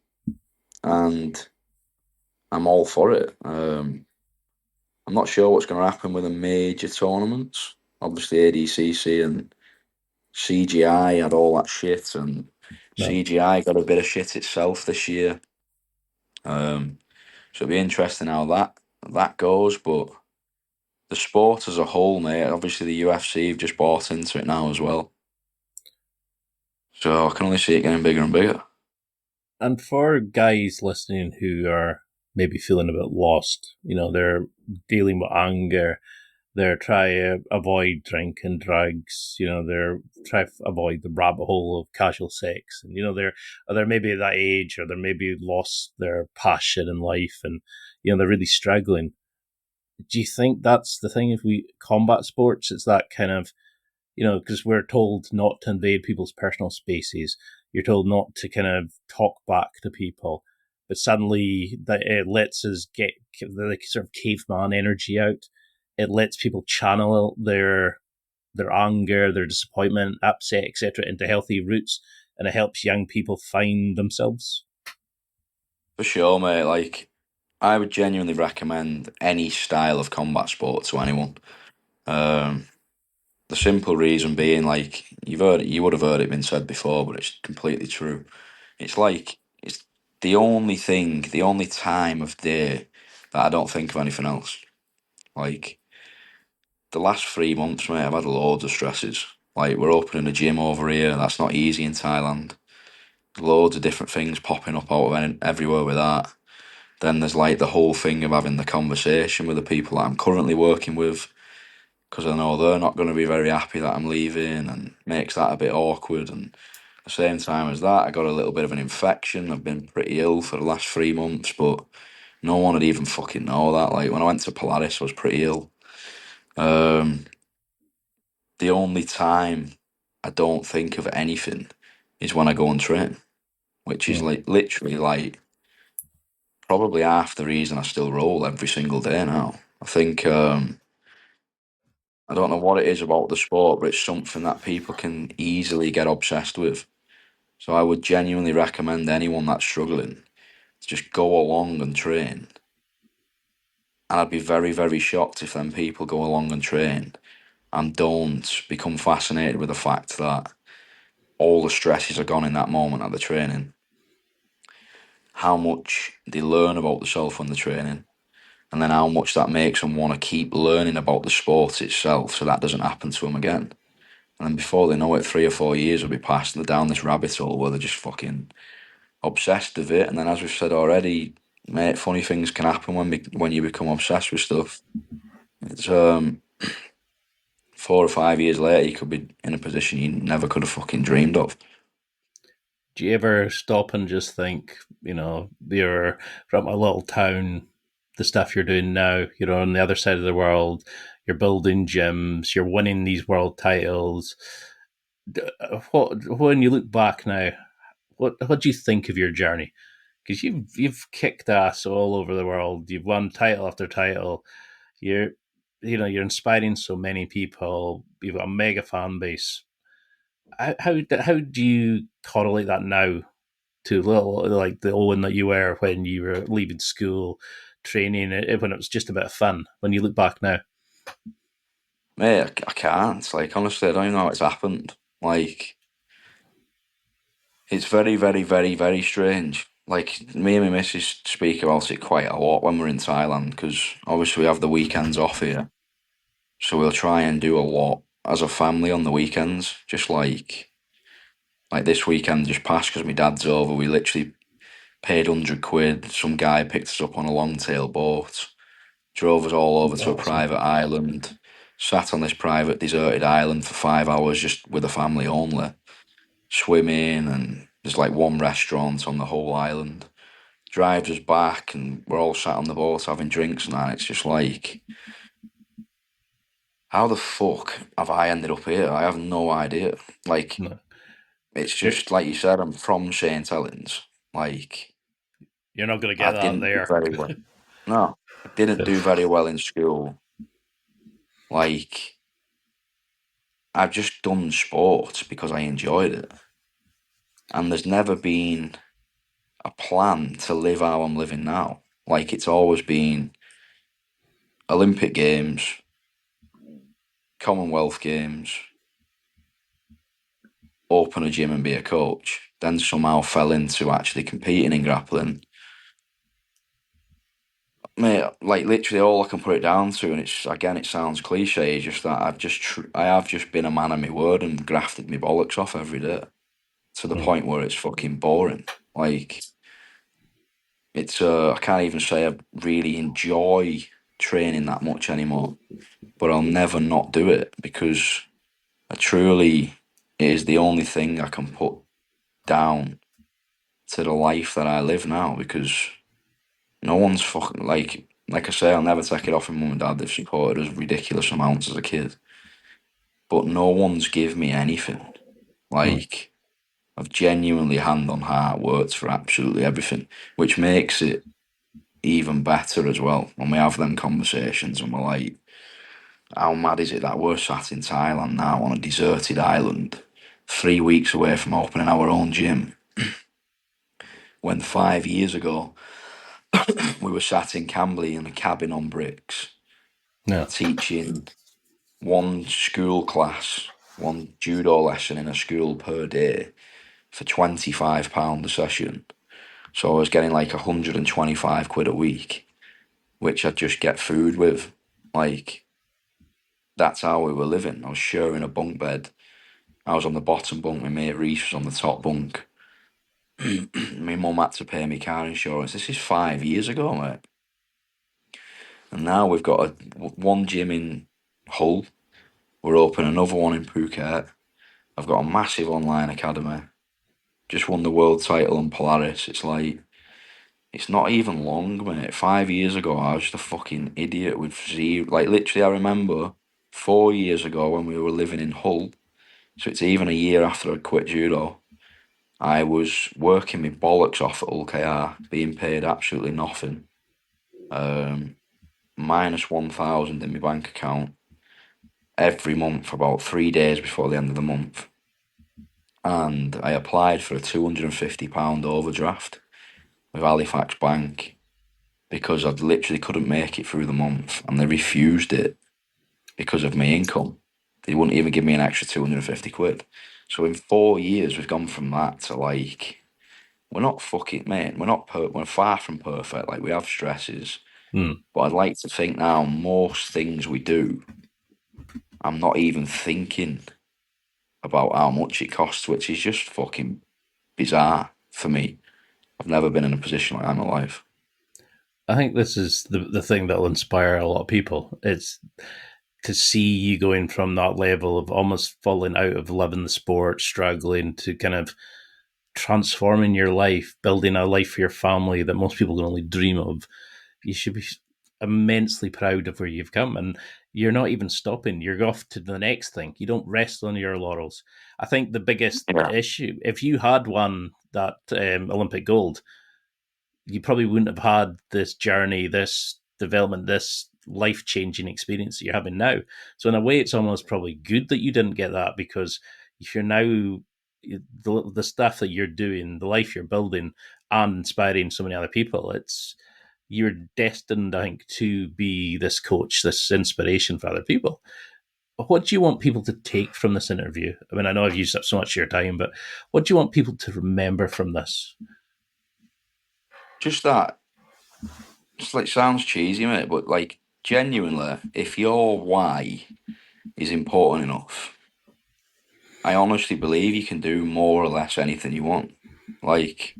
C: and I'm all for it. I'm not sure what's going to happen with the major tournaments. Obviously, ADCC and CGI had all that shit, and
B: No.
C: CGI got a bit of shit itself this year. So it'll be interesting how that goes. But the sport as a whole, mate, obviously the UFC have just bought into it now as well. So I can only see it getting bigger and bigger.
B: And for guys listening who are maybe feeling a bit lost, they're dealing with anger, they're trying to avoid drinking drugs, they're trying to avoid the rabbit hole of casual sex, and they're maybe at that age, or they're maybe lost their passion in life, and they're really struggling. Do you think that's the thing? If we combat sports, it's that kind of, because we're told not to invade people's personal spaces. You're told not to kind of talk back to people, but suddenly that it lets us get the sort of caveman energy out. It lets people channel their anger, their disappointment, upset, etc., into healthy roots, and it helps young people find themselves.
C: For sure, mate. Like, I would genuinely recommend any style of combat sport to anyone. Um, the simple reason being, like, you would have heard it been said before, but it's completely true. It's like it's the only time of day that I don't think of anything else. Like the last 3 months, mate, I've had loads of stresses. Like we're opening a gym over here. That's not easy in Thailand. Loads of different things popping up out of everywhere with that. Then there's like the whole thing of having the conversation with the people that I'm currently working with, because I know they're not going to be very happy that I'm leaving, and makes that a bit awkward. And at the same time as that, I got a little bit of an infection. I've been pretty ill for the last 3 months, but no one would even fucking know that. Like when I went to Polaris, I was pretty ill. Um, the only time I don't think of anything is when I go and train, which is
B: Hmm.
C: like literally like probably half the reason I still roll every single day now. I think I don't know what it is about the sport, but it's something that people can easily get obsessed with. So I would genuinely recommend anyone that's struggling to just go along and train. And I'd be very, very shocked if then people go along and train and don't become fascinated with the fact that all the stresses are gone in that moment at the training. How much they learn about themselves when they're training, and then how much that makes them want to keep learning about the sport itself so that doesn't happen to them again. And then before they know it, 3 or 4 years will be passed and they're down this rabbit hole where they're just fucking obsessed with it. And then, as we've said already, mate, funny things can happen when you become obsessed with stuff. It's 4 or 5 years later, you could be in a position you never could have fucking dreamed of.
B: Do you ever stop and just think, you're from a little town, the stuff you're doing now, you're on the other side of the world, you're building gyms, you're winning these world titles. When you look back now, what do you think of your journey? Because you've kicked ass all over the world. You've won title after title. You're you're inspiring so many people. You've got a mega fan base. How do you correlate that now to little like the Owen that you were when you were leaving school, training when it was just a bit of fun? When you look back now,
C: Mate, I can't. Like, honestly, I don't even know how it's happened. Like, it's very, very, very, very strange. Like, me and my missus speak about it quite a lot when we're in Thailand, because obviously we have the weekends off here. So we'll try and do a lot as a family on the weekends. Just like Like this weekend just passed because my dad's over. We literally paid £100. Some guy picked us up on a long tail boat, drove us all over to a
B: Awesome.
C: private island, sat on this private deserted island for 5 hours just with a family only, swimming, and there's like one restaurant on the whole island. Drives us back, and we're all sat on the boat having drinks and that. It's just like, how the fuck have I ended up here? I have no idea. Like,
B: No.
C: it's
B: You're,
C: just like you said, I'm from St. Helens. Like,
B: you're not going to
C: I
B: get that
C: didn't do
B: there.
C: very well. No, I didn't do very well in school. Like, I've just done sports because I enjoyed it. And there's never been a plan to live how I'm living now. Like, it's always been Olympic Games, Commonwealth Games, open a gym and be a coach. Then somehow fell into actually competing in grappling. Mate, like literally all I can put it down to, and it's again, it sounds cliche, is just that I have just been a man of my word and grafted my bollocks off every day to the
B: Hmm.
C: point where it's fucking boring. Like, it's I can't even say I really enjoy training that much anymore, but I'll never not do it because I truly, it is the only thing I can put down to the life that I live now, because no one's fucking like I say, I'll never take it off from mum and dad. They've supported us ridiculous amounts as a kid, but no one's give me anything.
B: Hmm.
C: Like, I've genuinely hand on heart worked for absolutely everything, which makes it even better as well when we have them conversations and we're like, how mad is it that we're sat in Thailand now on a deserted island, 3 weeks away from opening our own gym, when 5 years ago we were sat in Camberley in a cabin on bricks,
B: Yeah.
C: teaching one school class, one judo lesson in a school per day for £25 a session. So I was getting like £125 a week, which I'd just get food with. Like, that's how we were living. I was sharing a bunk bed. I was on the bottom bunk, my mate Reese was on the top bunk. My mum had to pay me car insurance. This is 5 years ago, mate. And now we've got one gym in Hull. We're opening another one in Phuket. I've got a massive online academy. Just won the world title on Polaris. It's like, it's not even long, mate. 5 years ago, I was just a fucking idiot with zero. Like, literally, I remember 4 years ago when we were living in Hull. So it's even a year after I quit judo. I was working my bollocks off at Hull KR, being paid absolutely nothing. Minus 1,000 in my bank account every month for about 3 days before the end of the month. And I applied for a £250 overdraft with Halifax Bank because I literally couldn't make it through the month, and they refused it because of my income. They wouldn't even give me an extra £250. So in 4 years, we've gone from that to like, we're not fucking, mate, we're far from perfect. Like, we have stresses,
B: Hmm.
C: but I'd like to think now most things we do, I'm not even thinking about how much it costs, which is just fucking bizarre for me. I've never been in a position like that in my life.
B: I think this is the thing that'll inspire a lot of people. It's to see you going from that level of almost falling out of loving the sport, struggling, to kind of transforming your life, building a life for your family that most people can only dream of. You should be immensely proud of where you've come, and you're not even stopping. You're off to the next thing. You don't rest on your laurels. I think the biggest
C: Yeah.
B: issue, if you had won that Olympic gold, you probably wouldn't have had this journey, this development, this life changing experience that you're having now. So in a way, it's almost probably good that you didn't get that, because if you're now the stuff that you're doing, the life you're building, and inspiring so many other people, it's you're destined, I think, to be this coach, this inspiration for other people. What do you want people to take from this interview? I mean, I know I've used up so much of your time, but what do you want people to remember from this?
C: Just that, it's like, sounds cheesy, mate, but like, genuinely, if your why is important enough, I honestly believe you can do more or less anything you want. Like,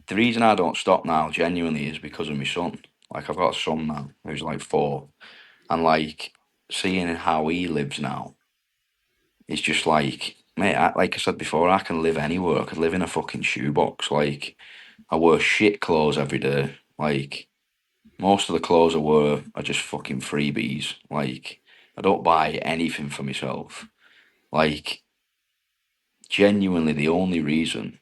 C: the reason I don't stop now, genuinely, is because of my son. Like, I've got a son now who's like 4, and like seeing how he lives now, it's just like, mate, like I said before, I can live anywhere. I could live in a fucking shoebox. Like, I wear shit clothes every day. Like, most of the clothes I wear are just fucking freebies. Like, I don't buy anything for myself. Like, genuinely, the only reason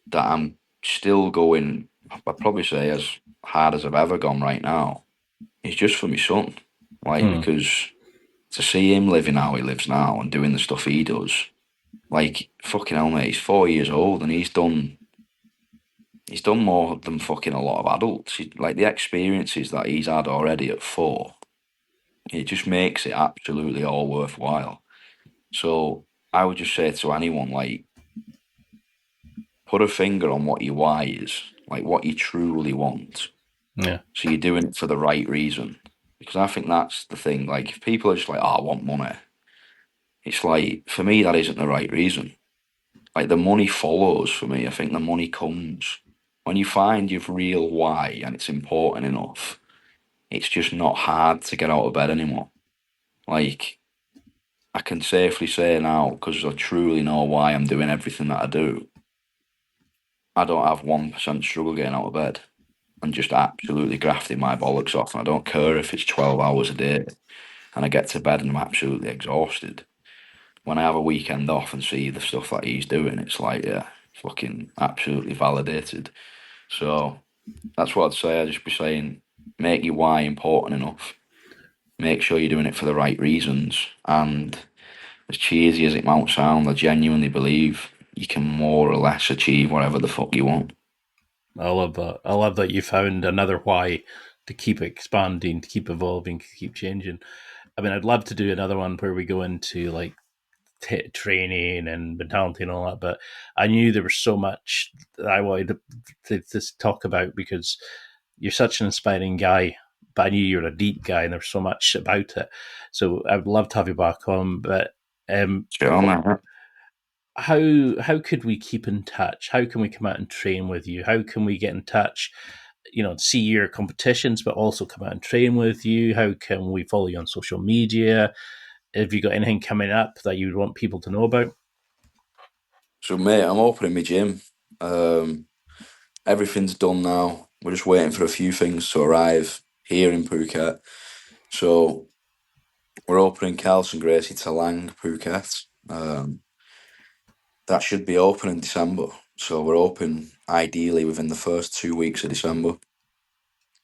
C: that I'm still going, I'd probably say as hard as I've ever gone right now, is just for my son. Like,
B: Hmm.
C: because to see him living how he lives now and doing the stuff he does, like, fucking hell, mate, he's 4 years old and he's done more than fucking a lot of adults. Like, the experiences that he's had already at 4, it just makes it absolutely all worthwhile. So I would just say to anyone, like, put a finger on what your why is, like what you truly want.
B: Yeah.
C: So you're doing it for the right reason. Because I think that's the thing. Like, if people are just like, oh, I want money, it's like, for me, that isn't the right reason. Like, the money follows for me. I think the money comes when you find your real why and it's important enough. It's just not hard to get out of bed anymore. Like, I can safely say now, because I truly know why I'm doing everything that I do, I don't have 1% struggle getting out of bed and just absolutely grafting my bollocks off. And I don't care if it's 12 hours a day and I get to bed and I'm absolutely exhausted. When I have a weekend off and see the stuff that he's doing, it's like, yeah, fucking absolutely validated. So that's what I'd say. I'd just be saying, make your why important enough. Make sure you're doing it for the right reasons. And as cheesy as it might sound, I genuinely believe you can more or less achieve whatever the fuck you want.
B: I love that. I love that you found another why to keep expanding, to keep evolving, to keep changing. I mean, I'd love to do another one where we go into like training and mentality and all that, but I knew there was so much that I wanted to talk about because you're such an inspiring guy. But I knew you're a deep guy, and there's so much about it. So I'd love to have you back on. But
C: Sure, man.
B: how could we keep in touch? How can we come out and train with you? How can we get in touch? You know, see your competitions, but also come out and train with you. How can we follow you on social media? Have you got anything coming up that you would want people to know about?
C: So, mate, I'm opening my gym. Um, Everything's done now. We're just waiting for a few things to arrive here in Phuket. So, we're opening Carlson Gracie Talang, Phuket. That should be open in December. So, we're open ideally within the first 2 weeks of December.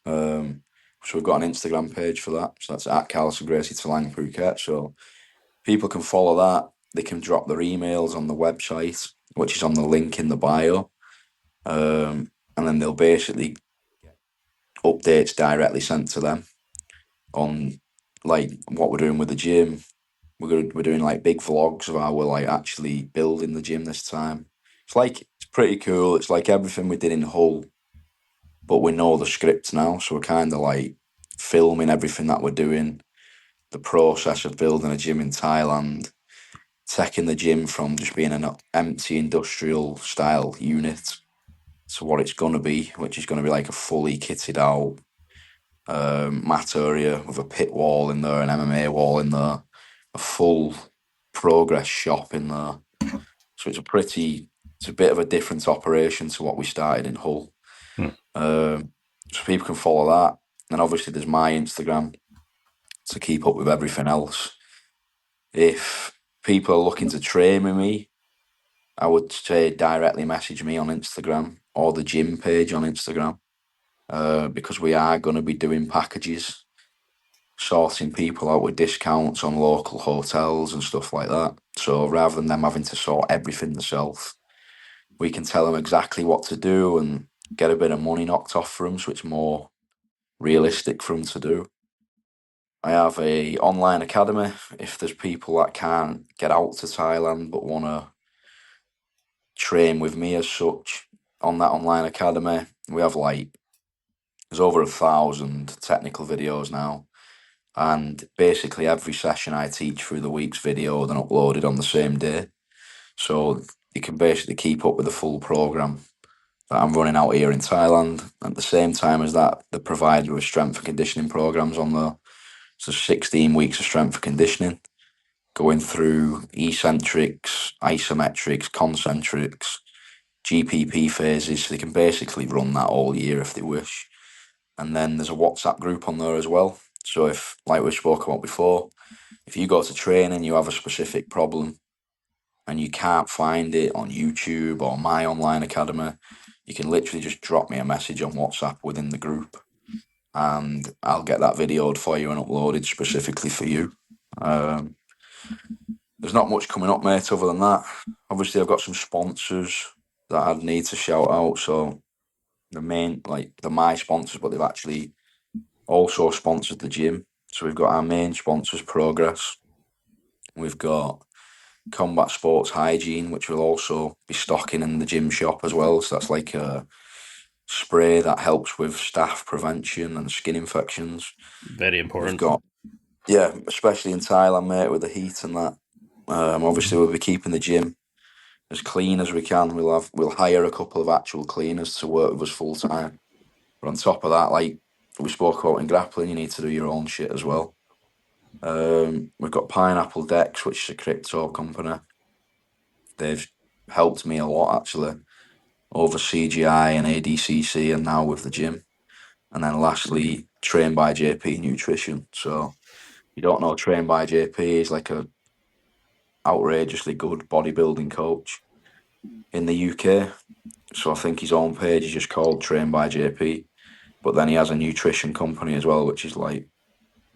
C: So, we've got an Instagram page for that. So, that's at Carlson Gracie Talang, Phuket. So, people can follow that. They can drop their emails on the website, which is on the link in the bio. And then they'll basically get updates directly sent to them on like what we're doing with the gym. We're doing like big vlogs of how we're like actually building the gym this time. It's pretty cool. It's like everything we did in Hull, but we know the script now, so we're kind of like filming everything that we're doing, the process of building a gym in Thailand, taking the gym from just being an empty industrial style unit to what it's going to be, which is going to be like a fully kitted out mat area with a pit wall in there, an MMA wall in there, a full progress shop in there. So it's a bit of a different operation to what we started in Hull.
B: Hmm.
C: So people can follow that. And obviously there's my Instagram to keep up with everything else. If people are looking to train with me, I would say directly message me on Instagram or the gym page on Instagram. Because we are going to be doing packages, sorting people out with discounts on local hotels and stuff like that. So rather than them having to sort everything themselves, we can tell them exactly what to do and get a bit of money knocked off for them, so it's more realistic for them to do. I have a online academy if there's people that can't get out to Thailand but want to train with me as such. On that online academy, we have like there's over 1,000 technical videos now. And basically every session I teach through the week's videoed and uploaded on the same day. So you can basically keep up with the full program that I'm running out here in Thailand. At the same time as that, they're provided with strength and conditioning programs on there. So 16 weeks of strength and conditioning, going through eccentrics, isometrics, concentrics, GPP phases. So they can basically run that all year if they wish. And then there's a WhatsApp group on there as well. So if, like we spoke about before, if you go to training, you have a specific problem and you can't find it on YouTube or my online academy, you can literally just drop me a message on WhatsApp within the group and I'll get that videoed for you and uploaded specifically for you. There's not much coming up, mate, other than that. Obviously, I've got some sponsors that I'd need to shout out. So the main, they're my sponsors, but they've actually also sponsored the gym. So we've got our main sponsors, Progress. We've got Combat Sports Hygiene, which will also be stocking in the gym shop as well. So that's like a spray that helps with staph prevention and skin infections.
B: Very important.
C: We've got, especially in Thailand, mate, with the heat and that. Obviously, we'll be keeping the gym as clean as we can. We'll hire a couple of actual cleaners to work with us full time. But on top of that, like we spoke about in grappling, you need to do your own shit as well. We've got Pineapple Decks, which is a crypto company. They've helped me a lot actually over CGI and ADCC and now with the gym. And then lastly, Trained by JP Nutrition. So you don't know, Trained by JP is like a outrageously good bodybuilding coach in the UK. So I think his own page is just called Trained by JP. But then he has a nutrition company as well, which is like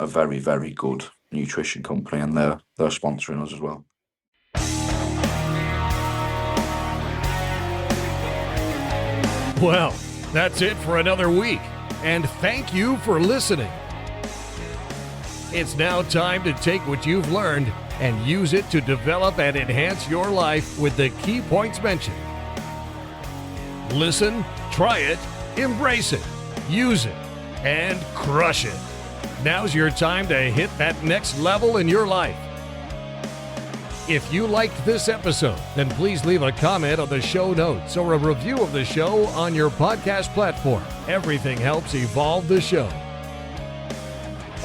C: a very, very good nutrition company, and they're sponsoring us as well.
A: Well, that's it for another week, and thank you for listening. It's now time to take what you've learned and use it to develop and enhance your life with the key points mentioned. Listen, try it, embrace it, use it, and crush it. Now's your time to hit that next level in your life. If you liked this episode, then please leave a comment on the show notes or a review of the show on your podcast platform. Everything helps evolve the show.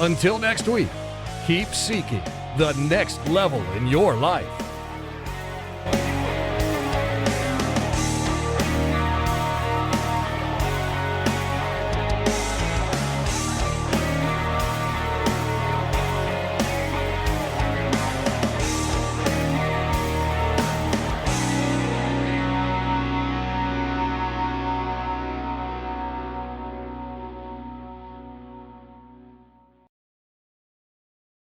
A: Until next week, keep seeking the next level in your life.